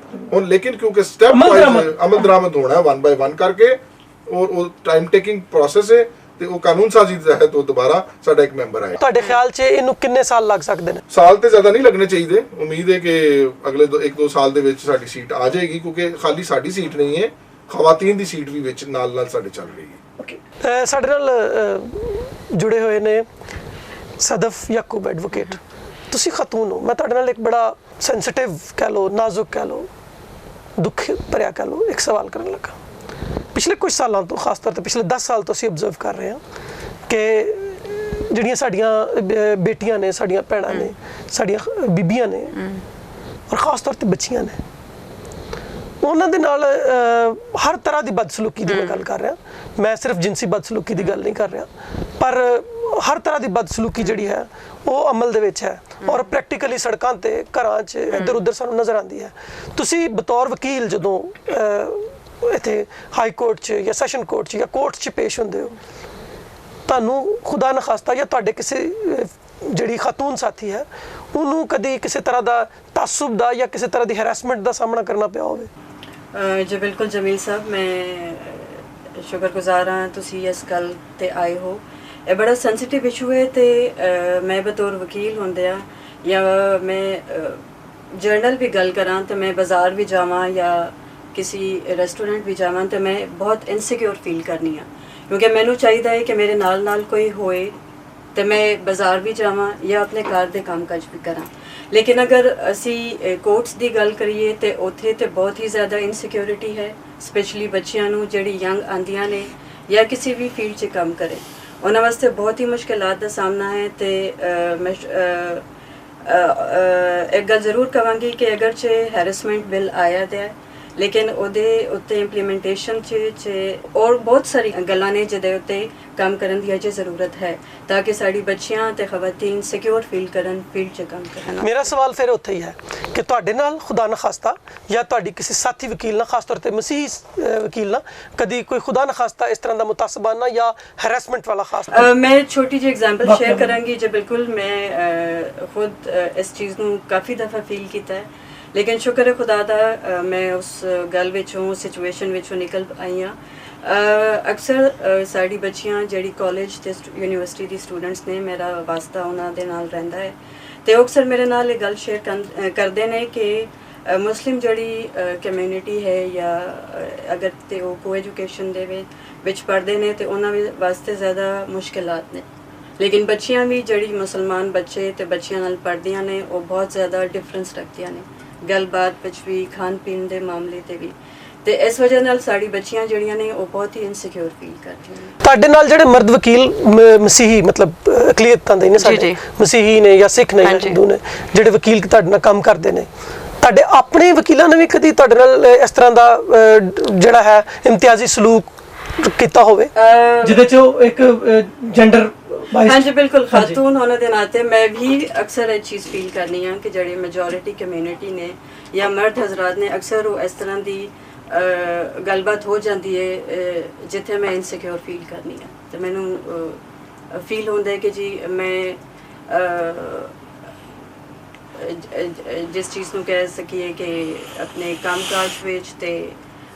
ਹੁਣ ਲੇਕਿਨ ਕਿਉਂਕਿ ਸਟੈਪ ਵਾਈਜ਼ ਅਮਲ ਦਰਾਮਦ ਹੋਣਾ ਹੈ 1 ਬਾਈ 1 ਕਰਕੇ ਔਰ ਉਹ ਟਾਈਮ ਟੇਕਿੰਗ ਪ੍ਰੋਸੈਸ ਹੈ ਤੇ ਉਹ ਕਾਨੂੰਨ ਸਾਜ਼ੀ ਦੇ ਤਹਿਤ ਉਹ ਦੁਬਾਰਾ ਸਾਡਾ ਇੱਕ ਮੈਂਬਰ ਆਇਆ। ਤੁਹਾਡੇ ਖਿਆਲ 'ਚ ਇਹਨੂੰ ਕਿੰਨੇ ਸਾਲ ਲੱਗ ਸਕਦੇ ਨੇ? ਸਾਲ ਤੇ ਜ਼ਿਆਦਾ ਨਹੀਂ ਲੱਗਣੇ ਚਾਹੀਦੇ। ਉਮੀਦ ਹੈ ਕਿ ਅਗਲੇ 1-2 ਸਾਲ ਦੇ ਵਿੱਚ ਸਾਡੀ ਸੀਟ ਆ ਜਾਏਗੀ ਕਿਉਂਕਿ ਖਾਲੀ ਸਾਡੀ ਸੀਟ ਨਹੀਂ ਹੈ, ਖਵਾਤੀਨ ਦੀ ਸੀਟ ਵੀ ਵਿੱਚ ਨਾਲ ਚੱਲ ਰਹੀ ਹੈ। ਸਾਡੇ ਨਾਲ ਜੁੜੇ ਹੋਏ ਨੇ ਸਦਫ ਯਾਕੂਬ ਐਡਵੋਕੇਟ। ਤੁਸੀਂ ਖਾਤੂਨ ਹੋ, ਮੈਂ ਤੁਹਾਡੇ ਨਾਲ ਇੱਕ ਬੜਾ ਸੈਂਸਿਟਿਵ ਕਹਿ ਲਓ, ਨਾਜ਼ੁਕ ਕਹਿ ਲਓ, ਦੁੱਖ ਭਰਿਆ ਕਹਿ ਲਓ, ਇੱਕ ਸਵਾਲ ਕਰਨ ਲੱਗਾ। ਪਿਛਲੇ ਕੁਝ ਸਾਲਾਂ ਤੋਂ, ਖਾਸ ਤੌਰ ਤੇ ਪਿਛਲੇ 10 ਸਾਲ ਤੋਂ ਅਸੀਂ ਅਬਜ਼ਰਵ ਕਰ ਰਹੇ ਹਾਂ ਕਿ ਜਿਹੜੀਆਂ ਸਾਡੀਆਂ ਬੇਟੀਆਂ ਨੇ, ਸਾਡੀਆਂ ਭੈਣਾਂ ਨੇ, ਸਾਡੀਆਂ ਬੀਬੀਆਂ ਨੇ ਔਰ ਖਾਸ ਤੌਰ ਤੇ ਬੱਚੀਆਂ ਨੇ, ਉਹਨਾਂ ਦੇ ਨਾਲ ਹਰ ਤਰ੍ਹਾਂ ਦੀ ਬਦਸਲੂਕੀ ਦੀ ਮੈਂ ਗੱਲ ਕਰ ਰਿਹਾ। ਮੈਂ ਸਿਰਫ ਜਿਨਸੀ ਬਦਸਲੂਕੀ ਦੀ ਗੱਲ ਨਹੀਂ ਕਰ ਰਿਹਾ, ਪਰ ਹਰ ਤਰ੍ਹਾਂ ਦੀ ਬਦਸਲੂਕੀ ਜਿਹੜੀ ਹੈ ਉਹ ਅਮਲ ਦੇ ਵਿੱਚ ਹੈ ਔਰ ਪ੍ਰੈਕਟੀਕਲੀ ਸੜਕਾਂ ਤੇ, ਘਰਾਂ 'ਚ, ਇੱਧਰ ਉੱਧਰ ਸਾਨੂੰ ਨਜ਼ਰ ਆਉਂਦੀ ਹੈ। ਤੁਸੀਂ ਬਤੌਰ ਵਕੀਲ ਜਦੋਂ ਇੱਥੇ ਹਾਈ ਕੋਰਟ 'ਚ ਜਾਂ ਸੈਸ਼ਨ ਕੋਰਟ 'ਚ ਜਾਂ ਕੋਰਟ 'ਚ ਪੇਸ਼ ਹੁੰਦੇ ਹੋ, ਤੁਹਾਨੂੰ ਖੁਦਾ ਨਖਾਸਤਾ ਜਾਂ ਤੁਹਾਡੇ ਕਿਸੇ ਜਿਹੜੀ ਖਾਤੂਨ ਸਾਥੀ ਹੈ ਉਹਨੂੰ ਕਦੀ ਕਿਸੇ ਤਰ੍ਹਾਂ ਦਾ ਤਾਸੁਬ ਦਾ ਜਾਂ ਕਿਸੇ ਤਰ੍ਹਾਂ ਦੀ ਹੈਰੈਸਮੈਂਟ ਦਾ ਸਾਹਮਣਾ ਕਰਨਾ ਪਿਆ ਹੋਵੇ? ਜੀ ਬਿਲਕੁਲ ਜਮੀਲ ਸਾਹਿਬ, ਮੈਂ ਸ਼ੁਕਰਗੁਜ਼ਾਰ ਹਾਂ ਤੁਸੀਂ ਇਸ ਗੱਲ ਤੇ ਆਏ ਹੋ। ਇਹ ਬੜਾ ਸੈਂਸਿਟਿਵ ਇਸ਼ੂ ਹੈ ਤੇ ਮੈਂ ਬਤੌਰ ਵਕੀਲ ਹੁੰਦਿਆਂ ਜਾਂ ਮੈਂ ਜਰਨਲ ਵੀ ਗੱਲ ਕਰਾਂ ਤੇ ਮੈਂ ਬਾਜ਼ਾਰ ਵੀ ਜਾਵਾਂ ਜਾਂ ਕਿਸੇ ਰੈਸਟੋਰੈਂਟ ਵੀ ਜਾਵਾਂ ਤੇ ਮੈਂ ਬਹੁਤ ਇਨਸਿਕਿਉਰ ਫੀਲ ਕਰਨੀ ਆ ਕਿਉਂਕਿ ਮੈਨੂੰ ਚਾਹੀਦਾ ਹੈ ਕਿ ਮੇਰੇ ਨਾਲ ਕੋਈ ਹੋਏ ਤੇ ਮੈਂ ਬਾਜ਼ਾਰ ਵੀ ਜਾਵਾਂ ਜਾਂ ਆਪਣੇ ਘਰ ਦੇ ਕੰਮਕਾਜ ਵੀ ਕਰਾਂ। ਲੇਕਿਨ ਅਗਰ ਅਸੀਂ ਕੋਰਟਸ ਦੀ ਗੱਲ ਕਰੀਏ ਤੇ ਉੱਥੇ ਤੇ ਬਹੁਤ ਹੀ ਜ਼ਿਆਦਾ ਇਨਸਿਕਿਉਰਿਟੀ ਹੈ, ਸਪੈਸ਼ਲੀ ਬੱਚਿਆਂ ਨੂੰ ਜਿਹੜੀ ਯੰਗ ਆਉਂਦੀਆਂ ਨੇ ਜਾਂ ਕਿਸੇ ਵੀ ਫੀਲਡ 'ਚ ਕੰਮ ਕਰੇ, ਉਹਨਾਂ ਵਾਸਤੇ ਬਹੁਤ ਹੀ ਮੁਸ਼ਕਿਲਾਂ ਦਾ ਸਾਹਮਣਾ ਹੈ। ਤੇ ਮੈਂ ਇੱਕ ਗੱਲ ਜ਼ਰੂਰ ਕਹਾਂਗੀ ਕਿ ਅਗਰਚੇ ਹੈਰੈਸਮੈਂਟ ਬਿੱਲ ਆਇਆ ਦਾ ਲੇਕਿਨ ਉਹਦੇ ਉੱਤੇ ਇੰਪਲੀਮੈਂਟੇਸ਼ਨ 'ਚ ਔਰ ਬਹੁਤ ਸਾਰੀ ਗੱਲਾਂ ਨੇ ਜਿਹਦੇ ਉੱਤੇ ਕੰਮ ਕਰਨ ਦੀ ਅਜੇ ਜ਼ਰੂਰਤ ਹੈ ਤਾਂ ਕਿ ਸਾਡੀ ਬੱਚੀਆਂ ਤੇ ਖਵਾਤੀਨ ਸਿਕਿਉਰ ਫੀਲ ਕਰਨ, ਫੀਲਡ 'ਚ ਕੰਮ ਕਰਨ। ਮੇਰਾ ਸਵਾਲ ਫਿਰ ਉੱਥੇ ਹੀ ਹੈ ਕਿ ਤੁਹਾਡੇ ਨਾਲ ਖੁਦਾ ਨਾ ਖਾਸਤਾ ਜਾਂ ਤੁਹਾਡੀ ਕਿਸੇ ਸਾਥੀ ਵਕੀਲ ਨਾਲ, ਖਾਸ ਤੌਰ ਤੇ ਮਸੀਹੀ ਵਕੀਲ ਨਾਲ ਕਦੀ ਕੋਈ ਖੁਦਾ ਨਾ ਖਾਸਤਾ ਇਸ ਤਰ੍ਹਾਂ ਦਾ ਮੁਤਾਸਬਾਨਾ ਜਾਂ ਹੈਰੈਸਮੈਂਟ ਵਾਲਾ ਖਾਸ? ਮੈਂ ਛੋਟੀ ਜਿਹੀ ਐਗਜ਼ਾਮਪਲ ਸ਼ੇਅਰ ਕਰਾਂਗੀ ਜੇ ਬਿਲਕੁਲ ਮੈਂ ਖੁਦ ਇਸ ਚੀਜ਼ ਨੂੰ ਕਾਫੀ ਦਫਾ ਫੀਲ ਕੀਤਾ ਹੈ ਲੇਕਿਨ ਸ਼ੁਕਰ ਹੈ ਖੁਦਾ ਦਾ ਮੈਂ ਉਸ ਗੱਲ ਵਿੱਚੋਂ, ਸਿਚੁਏਸ਼ਨ ਵਿੱਚੋਂ ਨਿਕਲ ਆਈ ਹਾਂ। ਅਕਸਰ ਸਾਡੀ ਬੱਚੀਆਂ ਜਿਹੜੀ ਕਾਲਜ ਤੇ ਯੂਨੀਵਰਸਿਟੀ ਦੀ ਸਟੂਡੈਂਟਸ ਨੇ, ਮੇਰਾ ਵਾਸਤਾ ਉਹਨਾਂ ਦੇ ਨਾਲ ਰਹਿੰਦਾ ਹੈ ਤੇ ਉਹ ਅਕਸਰ ਮੇਰੇ ਨਾਲ ਇਹ ਗੱਲ ਸ਼ੇਅਰ ਕਰਦੇ ਨੇ ਕਿ ਮੁਸਲਿਮ ਜਿਹੜੀ ਕਮਿਊਨਿਟੀ ਹੈ ਜਾਂ ਅਗਰ ਤੇ ਉਹ ਕੋ ਐਜੂਕੇਸ਼ਨ ਦੇ ਵਿੱਚ ਪੜ੍ਹਦੇ ਨੇ ਤੇ ਉਹਨਾਂ ਵਾਸਤੇ ਜ਼ਿਆਦਾ ਮੁਸ਼ਕਿਲਾਤ ਨੇ, ਲੇਕਿਨ ਬੱਚੀਆਂ ਵੀ ਜਿਹੜੀ ਮੁਸਲਮਾਨ ਬੱਚੇ ਤੇ ਬੱਚੀਆਂ ਨਾਲ ਪੜ੍ਹਦੀਆਂ ਨੇ ਉਹ ਬਹੁਤ ਜ਼ਿਆਦਾ ਡਿਫਰੈਂਸ ਰੱਖਦੀਆਂ ਨੇ ਗੱਲਬਾਤ ਵਿੱਚ ਵੀ, ਖਾਣ ਪੀਣ ਦੇ ਮਾਮਲੇ ਤੇ ਵੀ, ਤੇ ਇਸ ਵਜ੍ਹਾ ਨਾਲ ਸਾਡੀ ਬੱਚੀਆਂ ਜਿਹੜੀਆਂ ਨੇ ਉਹ ਬਹੁਤ ਹੀ ਇਨਸਿਕਿਉਰ ਫੀਲ ਕਰਦੀਆਂ ਨੇ। ਤੁਹਾਡੇ ਨਾਲ ਜਿਹੜੇ ਮਰਦ ਵਕੀਲ ਮਸੀਹੀ ਮਤਲਬ ਅਕਲੀਅਤਾਂ ਦੇ ਨੇ, ਸਾਡੇ ਮਸੀਹੀ ਨੇ ਜਾਂ ਸਿੱਖ ਨੇ ਜਾਂ ਹਿੰਦੂ ਨੇ, ਜਿਹੜੇ ਵਕੀਲ ਤੁਹਾਡੇ ਨਾਲ ਕੰਮ ਕਰਦੇ ਨੇ, ਤੁਹਾਡੇ ਆਪਣੇ ਵਕੀਲਾਂ ਨੇ ਵੀ ਕਦੀ ਤੁਹਾਡੇ ਨਾਲ ਇਸ ਤਰ੍ਹਾਂ ਦਾ ਜਿਹੜਾ ਹੈ ਇਮਤਿਆਜ਼ੀ ਸਲੂਕ ਕੀਤਾ ਹੋਵੇ ਜਿਹਦੇ 'ਚ ਇੱਕ ਜੈਂਡਰ? ਹਾਂਜੀ ਬਿਲਕੁਲ, ਖਾਤੂਨ ਹੋਣ ਦੇ ਨਾਤੇ ਮੈਂ ਵੀ ਅਕਸਰ ਇਹ ਚੀਜ਼ ਫੀਲ ਕਰਨੀ ਆ ਕਿ ਜਿਹੜੀ ਮੈਜੋਰਿਟੀ ਕਮਿਊਨਿਟੀ ਨੇ ਜਾਂ ਮਰਦ ਹਜ਼ਰਾਤ ਨੇ ਅਕਸਰ ਉਹ ਇਸ ਤਰ੍ਹਾਂ ਦੀ ਗੱਲਬਾਤ ਹੋ ਜਾਂਦੀ ਹੈ ਜਿੱਥੇ ਮੈਂ ਇਨਸਿਕਿਉਰ ਫੀਲ ਕਰਨੀ ਆ ਤੇ ਮੈਨੂੰ ਫੀਲ ਹੁੰਦਾ ਹੈ ਕਿ ਜੀ ਮੈਂ ਜਿਸ ਚੀਜ਼ ਨੂੰ ਕਹਿ ਸਕੀਏ ਕਿ ਆਪਣੇ ਕੰਮਕਾਜ ਵਿੱਚ ਤੇ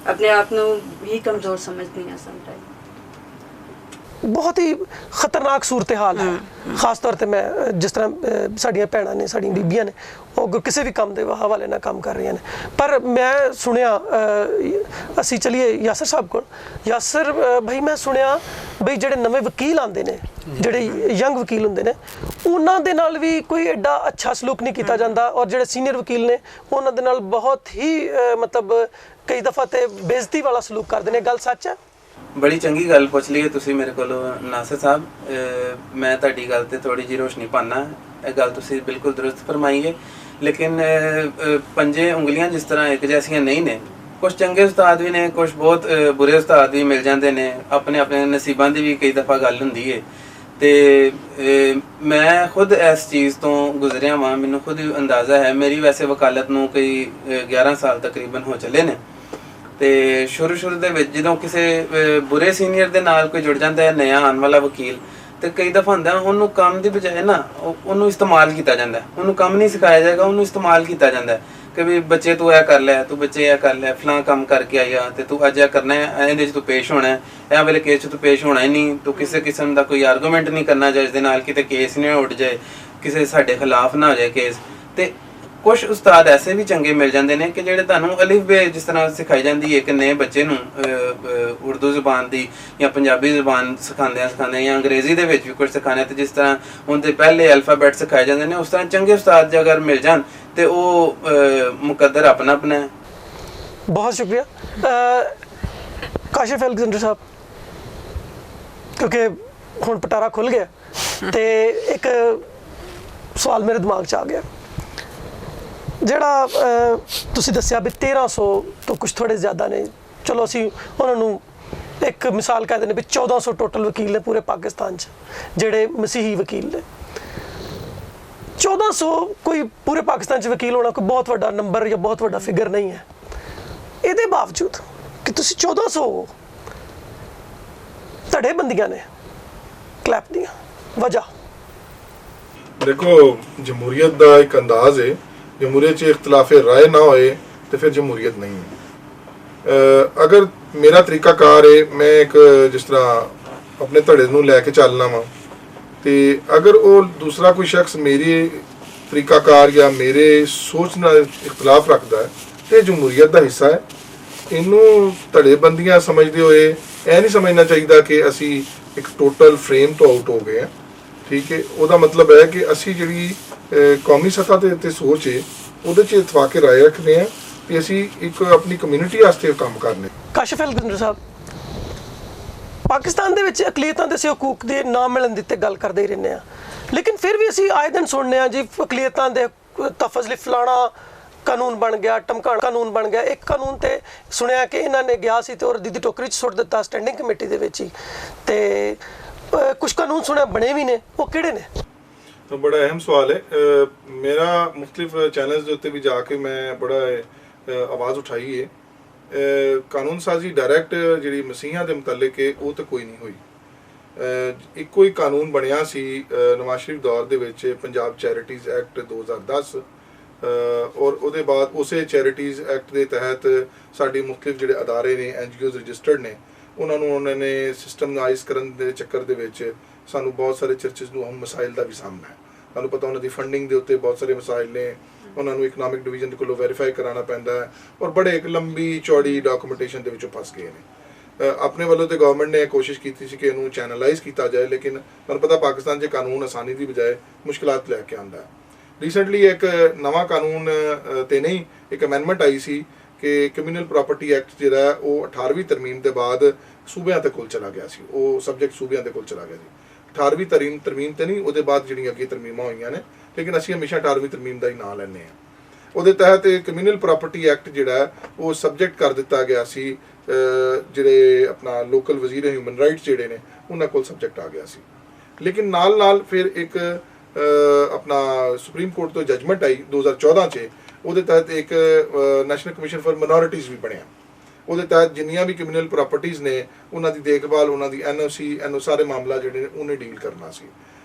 ਆਪਣੇ ਆਪ ਨੂੰ ਹੀ ਕਮਜ਼ੋਰ ਸਮਝਦੀ ਹਾਂ ਸਮਟਾਈਮ। ਬਹੁਤ ਹੀ ਖਤਰਨਾਕ ਸੂਰਤ ਹਾਲ ਹੈ, ਖਾਸ ਤੌਰ ਤੇ ਮੈਂ ਜਿਸ ਤਰ੍ਹਾਂ ਸਾਡੀਆਂ ਭੈਣਾਂ ਨੇ, ਸਾਡੀਆਂ ਬੀਬੀਆਂ ਨੇ, ਉਹ ਕਿਸੇ ਵੀ ਕੰਮ ਦੇ ਹਵਾਲੇ ਨਾਲ ਕੰਮ ਕਰ ਰਹੀਆਂ ਨੇ। ਪਰ ਮੈਂ ਸੁਣਿਆ, ਅਸੀਂ ਚਲੀਏ ਯਾਸਰ ਸਾਹਿਬ ਕੋਲ। ਯਾਸਰ ਭਾਈ, ਮੈਂ ਸੁਣਿਆ ਬਈ ਜਿਹੜੇ ਨਵੇਂ ਵਕੀਲ ਆਉਂਦੇ ਨੇ, ਜਿਹੜੇ ਯੰਗ ਵਕੀਲ ਹੁੰਦੇ ਨੇ, ਉਹਨਾਂ ਦੇ ਨਾਲ ਵੀ ਕੋਈ ਐਡਾ ਅੱਛਾ ਸਲੂਕ ਨਹੀਂ ਕੀਤਾ ਜਾਂਦਾ ਔਰ ਜਿਹੜੇ ਸੀਨੀਅਰ ਵਕੀਲ ਨੇ ਉਹਨਾਂ ਦੇ ਨਾਲ ਬਹੁਤ ਹੀ ਮਤਲਬ ਕਈ ਦਫਾ ਤੇ ਬੇਇੱਜ਼ਤੀ ਵਾਲਾ ਸਲੂਕ ਕਰਦੇ ਨੇ। ਗੱਲ ਸੱਚ ਹੈ? ਬੜੀ ਚੰਗੀ ਗੱਲ ਪੁੱਛ ਲਈ ਤੁਸੀਂ ਮੇਰੇ ਕੋਲੋਂ ਨਾਸਰ ਸਾਹਿਬ। ਮੈਂ ਤੁਹਾਡੀ ਗੱਲ ਤੇ ਥੋੜੀ ਜਿਹੀ ਰੋਸ਼ਨੀ ਪਾਣਾ। ਇਹ ਗੱਲ ਤੁਸੀਂ ਬਿਲਕੁਲ ਦਰੁਸਤ ਫਰਮਾਈ ਹੈ, ਲੇਕਿਨ ਪੰਜੇ ਉਂਗਲੀਆਂ ਜਿਸ ਤਰ੍ਹਾਂ ਇੱਕ ਜੈਸੀਆਂ ਨਹੀਂ ਨੇ। ਕੁਝ ਚੰਗੇ ਉਸਤਾਦ ਵੀ ਨੇ, ਕੁਝ ਬਹੁਤ ਬੁਰੇ ਉਸਤਾਦ ਵੀ ਮਿਲ ਜਾਂਦੇ ਨੇ। ਆਪਣੇ ਆਪਣੇ ਨਸੀਬਾਂ ਦੀ ਵੀ ਕਈ ਦਫਾ ਗੱਲ ਹੁੰਦੀ ਹੈ ਤੇ ਮੈਂ ਖੁਦ ਇਸ ਚੀਜ਼ ਤੋਂ ਗੁਜ਼ਰਿਆ ਵਾਂ, ਮੈਨੂੰ ਖੁਦ ਅੰਦਾਜ਼ਾ ਹੈ। ਮੇਰੀ ਵੈਸੇ ਵਕਾਲਤ ਨੂੰ ਕੋਈ 11 ਸਾਲ ਤਕਰੀਬਨ ਹੋ ਚੱਲੇ ਨੇ। ਤੇ ਸ਼ੁਰੂ ਦੇ ਵਿੱਚ ਜਦੋਂ ਕਿਸੇ ਬੁਰੇ ਸੀਨੀਅਰ ਦੇ ਨਾਲ ਕੋਈ ਜੁੜ ਜਾਂਦਾ ਹੈ, ਨਵਾਂ ਆਉਣ ਵਾਲਾ ਵਕੀਲ, ਤੇ ਕਈ ਦਫਾ ਹੁੰਦਾ ਉਹਨੂੰ ਕੰਮ ਦੀ ਬਜਾਏ ਨਾ ਉਹਨੂੰ ਇਸਤੇਮਾਲ ਕੀਤਾ ਜਾਂਦਾ। ਉਹਨੂੰ ਕੰਮ ਨਹੀਂ ਸਿਖਾਇਆ ਜਾਏਗਾ, ਉਹਨੂੰ ਇਸਤੇਮਾਲ ਕੀਤਾ ਜਾਂਦਾ ਕਿ ਵੀ ਬੱਚੇ ਤੂੰ ਇਹ ਕਰ ਲੈ, ਤੂੰ ਬੱਚੇ ਇਹ ਕਰ ਲੈ, ਫਲਾਂ ਕੰਮ ਕਰਕੇ ਆਇਆ ਤੇ ਤੂੰ ਅੱਜ ਇਹ ਕਰਨਾ ਹੈ, ਇਹਦੇ 'ਚ ਤੂੰ ਪੇਸ਼ ਹੋਣਾ ਹੈ, ਇਹ ਵਾਲੇ ਕੇਸ 'ਚ ਤੂੰ ਪੇਸ਼ ਹੋਣਾ ਹੀ ਨਹੀਂ, ਤੂੰ ਕਿਸੇ ਕਿਸਮ ਦਾ ਕੋਈ ਆਰਗੂਮੈਂਟ ਨਹੀਂ ਕਰਨਾ ਜੱਜ ਦੇ ਨਾਲ, ਕਿਤੇ ਕੇਸ ਨਹੀਂ ਉੱਡ ਜਾਏ, ਕਿਸੇ ਸਾਡੇ ਖਿਲਾਫ ਨਾ ਹੋ ਜਾਏ ਕੇਸ। ਤੇ ਕੁਝ ਉਸਤਾਦ ਐਸੇ ਵੀ ਚੰਗੇ ਮਿਲ ਜਾਂਦੇ ਨੇ ਕਿ ਜਿਹੜੇ ਤੁਹਾਨੂੰ ਅਲਿਫ ਬੇ ਜਿਸ ਤਰ੍ਹਾਂ ਸਿਖਾਈ ਜਾਂਦੀ ਹੈ ਕਿ ਨਵੇਂ ਬੱਚੇ ਨੂੰ ਉਰਦੂ ਜ਼ੁਬਾਨ ਦੀ ਜਾਂ ਪੰਜਾਬੀ ਜ਼ੁਬਾਨ ਸਿਖਾਉਂਦੇ ਜਾਂ ਅੰਗਰੇਜ਼ੀ ਦੇ ਵਿੱਚ ਵੀ ਕੁਝ ਸਿਖਾਉਂਦੇ, ਤੇ ਜਿਸ ਤਰ੍ਹਾਂ ਉਹਦੇ ਪਹਿਲੇ ਅਲਫਾਬੈਟ ਸਿਖਾਏ ਜਾਂਦੇ ਨੇ, ਉਸ ਤਰ੍ਹਾਂ ਚੰਗੇ ਉਸਤਾਦ ਜੇ ਅਗਰ ਮਿਲ ਜਾਣ ਤੇ ਉਹ ਮੁਕੱਦਰ ਆਪਣਾ ਹੈ। ਬਹੁਤ ਸ਼ੁਕਰੀਆ ਕਾਸ਼ਿਫ ਅਲੈਗਜ਼ੈਂਡਰ ਸਾਹਿਬ, ਕਿਉਂਕਿ ਹੁਣ ਪਟਾਰਾ ਖੁੱਲ ਗਿਆ ਤੇ ਇੱਕ ਸਵਾਲ ਮੇਰੇ ਦਿਮਾਗ 'ਚ ਆ ਗਿਆ, ਜਿਹੜਾ ਤੁਸੀਂ ਦੱਸਿਆ ਵੀ 1300 ਤੋਂ ਕੁਝ ਥੋੜੇ ਜ਼ਿਆਦਾ ਨੇ, ਚਲੋ ਅਸੀਂ ਉਹਨਾਂ ਨੂੰ ਇੱਕ ਮਿਸਾਲ ਕਹਿ ਦਿੰਦੇ ਵੀ 1400 ਟੋਟਲ ਵਕੀਲ ਨੇ ਪੂਰੇ ਪਾਕਿਸਤਾਨ 'ਚ ਜਿਹੜੇ ਮਸੀਹੀ ਵਕੀਲ ਨੇ। 1400 ਕੋਈ ਪੂਰੇ ਪਾਕਿਸਤਾਨ 'ਚ ਵਕੀਲ ਹੋਣਾ ਕੋਈ ਬਹੁਤ ਵੱਡਾ ਨੰਬਰ ਜਾਂ ਬਹੁਤ ਵੱਡਾ ਫਿਗਰ ਨਹੀਂ ਹੈ। ਇਹਦੇ ਬਾਵਜੂਦ ਕਿ ਤੁਸੀਂ 1400 ਧੜੇਬੰਦੀਆਂ ਨੇ ਕਲੈਪ ਦੀਆਂ, ਵਜ੍ਹਾ ਦੇਖੋ ਜਮਹੂਰੀਅਤ ਦਾ ਇੱਕ ਅੰਦਾਜ਼ ਹੈ, ਜਮਹੂਰੀਅਤ 'ਚ ਇਖਤਲਾਫ ਰਾਏ ਨਾ ਹੋਏ ਤੇ ਫਿਰ ਜਮਹੂਰੀਅਤ ਨਹੀਂ ਹੈ। ਅਗਰ ਮੇਰਾ ਤਰੀਕਾਕਾਰ ਹੈ, ਮੈਂ ਇੱਕ ਜਿਸ ਤਰ੍ਹਾਂ ਆਪਣੇ ਧੜੇ ਨੂੰ ਲੈ ਕੇ ਚੱਲਣਾ ਵਾ, ਤੇ ਅਗਰ ਉਹ ਦੂਸਰਾ ਕੋਈ ਸ਼ਖਸ ਮੇਰੀ ਤਰੀਕਾਕਾਰ ਜਾਂ ਮੇਰੇ ਸੋਚ ਨਾਲ ਇਖਤਲਾਫ ਰੱਖਦਾ ਹੈ ਤੇ ਜਮਹੂਰੀਅਤ ਦਾ ਹਿੱਸਾ ਹੈ। ਇਹਨੂੰ ਧੜੇਬੰਦੀਆਂ ਸਮਝਦੇ ਹੋਏ ਇਹ ਨਹੀਂ ਸਮਝਣਾ ਚਾਹੀਦਾ ਕਿ ਅਸੀਂ ਇੱਕ ਟੋਟਲ ਫਰੇਮ ਤੋਂ ਆਊਟ ਹੋ ਗਏ ਹਾਂ। ਠੀਕ ਹੈ, ਉਹਦਾ ਮਤਲਬ ਹੈ ਕਿ ਅਸੀਂ ਜਿਹੜੀ ਕੌਮੀ ਸਤ੍ਹਾ ਦੇ ਉੱਤੇ ਸੋਚ ਹੈ ਉਹਦੇ 'ਚ ਇਤਫਾਕ ਰਾਏ ਰੱਖਦੇ ਹਾਂ ਕਿ ਅਸੀਂ ਇੱਕ ਆਪਣੀ ਕਮਿਊਨਿਟੀ ਵਾਸਤੇ ਕੰਮ ਕਰਨੇ। ਕਾਸ਼ਿਫ ਅਲੈਗਜ਼ੈਂਡਰ ਸਾਹਿਬ, ਪਾਕਿਸਤਾਨ ਦੇ ਵਿੱਚ ਅਕਲੀਅਤਾਂ ਦੇ ਹਕੂਕ ਦੇ ਨਾ ਮਿਲਣ ਦੀ ਤੇ ਗੱਲ ਕਰਦੇ ਹੀ ਰਹਿੰਦੇ ਆ, ਲੇਕਿਨ ਫਿਰ ਵੀ ਅਸੀਂ ਆਏ ਦਿਨ ਸੁਣਨੇ ਆ ਜੀ ਅਕਲੀਅਤਾਂ ਦੇ ਤਫਜ਼ ਲਈ ਫਲਾਣਾ ਕਾਨੂੰਨ ਬਣ ਗਿਆ, ਟਮਕਾਣਾ ਕਾਨੂੰਨ ਬਣ ਗਿਆ। ਇੱਕ ਕਾਨੂੰਨ ਤੇ ਸੁਣਿਆ ਕਿ ਇਹਨਾਂ ਨੇ ਗਿਆ ਸੀ ਤੇ ਉਹ ਰੱਦੀ ਦੀ ਟੋਕਰੀ 'ਚ ਸੁੱਟ ਦਿੱਤਾ ਸਟੈਂਡਿੰਗ ਕਮੇਟੀ ਦੇ ਵਿੱਚ ਹੀ, ਤੇ ਕੁਝ ਕਾਨੂੰਨ ਸੁਣਿਆ ਬਣੇ ਵੀ ਨੇ, ਉਹ ਕਿਹੜੇ ਨੇ? ਤਾਂ ਬੜਾ ਅਹਿਮ ਸਵਾਲ ਹੈ। ਮੇਰਾ ਮੁਖਤਲਿਫ ਚੈਨਲਸ ਦੇ ਉੱਤੇ ਵੀ ਜਾ ਕੇ ਮੈਂ ਬੜਾ ਆਵਾਜ਼ ਉਠਾਈ ਹੈ। ਕਾਨੂੰਨ ਸਾਜ਼ੀ ਡਾਇਰੈਕਟ ਜਿਹੜੀ ਮਸੀਹਾਂ ਦੇ ਮੁਤਲਕ ਹੈ ਉਹ ਤਾਂ ਕੋਈ ਨਹੀਂ ਹੋਈ। ਇੱਕੋ ਹੀ ਕਾਨੂੰਨ ਬਣਿਆ ਸੀ ਨਵਾਜ਼ ਸ਼ਰੀਫ ਦੌਰ ਦੇ ਵਿੱਚ, ਪੰਜਾਬ ਚੈਰਿਟੀਜ਼ ਐਕਟ 2010, ਔਰ ਉਹਦੇ ਬਾਅਦ ਉਸੇ ਚੈਰਿਟੀਜ਼ ਐਕਟ ਦੇ ਤਹਿਤ ਸਾਡੀ ਮੁਖਤਲਿਫ ਜਿਹੜੇ ਅਦਾਰੇ ਨੇ, NGOs ਰਜਿਸਟਰਡ ਨੇ, ਉਹਨਾਂ ਨੂੰ ਉਹਨਾਂ ਨੇ ਸਿਸਟਮਾਈਜ਼ ਕਰਨ ਦੇ ਚੱਕਰ ਦੇ ਵਿੱਚ ਸਾਨੂੰ ਬਹੁਤ ਸਾਰੇ ਚਰਚਿਸ ਨੂੰ ਅਹਿਮ ਮਸਾਇਲ ਦਾ ਵੀ ਸਾਹਮਣਾ ਹੈ। ਤੁਹਾਨੂੰ ਪਤਾ ਉਹਨਾਂ ਦੀ ਫੰਡਿੰਗ ਦੇ ਉੱਤੇ ਬਹੁਤ ਸਾਰੇ ਮਸਾਇਲ ਨੇ, ਉਹਨਾਂ ਨੂੰ ਇਕਨੋਮਿਕ ਡਿਵੀਜ਼ਨ ਦੇ ਕੋਲੋਂ ਵੈਰੀਫਾਈ ਕਰਾਉਣਾ ਪੈਂਦਾ ਹੈ, ਔਰ ਬੜੇ ਇੱਕ ਲੰਬੀ ਚੌੜੀ ਡਾਕੂਮੈਂਟੇਸ਼ਨ ਦੇ ਵਿੱਚੋਂ ਫਸ ਗਏ ਨੇ। ਆਪਣੇ ਵੱਲੋਂ ਤੇ ਗਵਰਨਮੈਂਟ ਨੇ ਕੋਸ਼ਿਸ਼ ਕੀਤੀ ਸੀ ਕਿ ਇਹਨੂੰ ਚੈਨਲਾਈਜ਼ ਕੀਤਾ ਜਾਏ, ਲੇਕਿਨ ਤੁਹਾਨੂੰ ਪਤਾ ਪਾਕਿਸਤਾਨ 'ਚ ਕਾਨੂੰਨ ਆਸਾਨੀ ਦੀ ਬਜਾਏ ਮੁਸ਼ਕਿਲਾਤ ਲੈ ਕੇ ਆਉਂਦਾ ਹੈ। ਰੀਸੈਂਟਲੀ ਇੱਕ ਨਵਾਂ ਕਾਨੂੰਨ ਤੇ ਨਹੀਂ, ਇੱਕ ਅਮੈਂਡਮੈਂਟ ਆਈ ਸੀ ਕਿ ਕਮਿਊਨਲ ਪ੍ਰਾਪਰਟੀ ਐਕਟ ਜਿਹੜਾ ਉਹ 18ਵੀਂ ਤਰਮੀਮ ਦੇ ਬਾਅਦ ਸੂਬਿਆਂ ਦੇ ਕੋਲ ਚਲਾ ਗਿਆ ਸੀ, ਉਹ ਸਬਜੈਕਟ ਸੂਬਿਆਂ ਦੇ ਕੋਲ ਚਲਾ ਗਿਆ ਸੀ। 18ਵੀਂ ਤਰਮੀਮ ਤੇ ਨਹੀਂ, ਉਹਦੇ ਬਾਅਦ ਜਿਹੜੀਆਂ ਅੱਗੇ ਤਰਮੀਮਾਂ ਹੋਈਆਂ ਨੇ, ਲੇਕਿਨ ਅਸੀਂ ਹਮੇਸ਼ਾ 18ਵੀਂ ਤਰਮੀਮ ਦਾ ਹੀ ਨਾਂ ਲੈਂਦੇ ਹਾਂ। ਉਹਦੇ ਤਹਿਤ ਕਮਿਊਨਲ ਪ੍ਰਾਪਰਟੀ ਐਕਟ ਜਿਹੜਾ ਉਹ ਸਬਜੈਕਟ ਕਰ ਦਿੱਤਾ ਗਿਆ ਸੀ, ਜਿਹੜੇ ਆਪਣਾ ਲੋਕਲ ਵਜ਼ੀਰ ਹਿਊਮਨ ਰਾਈਟਸ ਜਿਹੜੇ ਨੇ ਉਹਨਾਂ ਕੋਲ ਸਬਜੈਕਟ ਆ ਗਿਆ ਸੀ। ਲੇਕਿਨ ਨਾਲ ਫਿਰ ਇੱਕ ਆਪਣਾ ਸੁਪਰੀਮ ਕੋਰਟ ਤੋਂ ਜਜਮੈਂਟ ਆਈ 2014 'ਚ, ਉਹਦੇ ਤਹਿਤ ਇੱਕ ਨੈਸ਼ਨਲ ਕਮਿਸ਼ਨ ਫॉर ਮਾਈਨੋਰਿਟੀਜ਼ ਵੀ ਬਣਿਆ। ਉਹਦੇ ਤਹਿਤ ਜਿੰਨੀਆਂ ਵੀ ਕਮਿਊਨਲ ਪ੍ਰਾਪਰਟੀਜ਼ ਨੇ ਉਹਨਾਂ ਦੀ ਦੇਖਭਾਲ, ਉਹਨਾਂ ਦੀ NOC ਸਾਰੇ ਮਾਮਲਾ ਜਿਹੜੇ ਨੇ ਉਹਨੇ ਡੀਲ ਕਰਨਾ ਸੀ।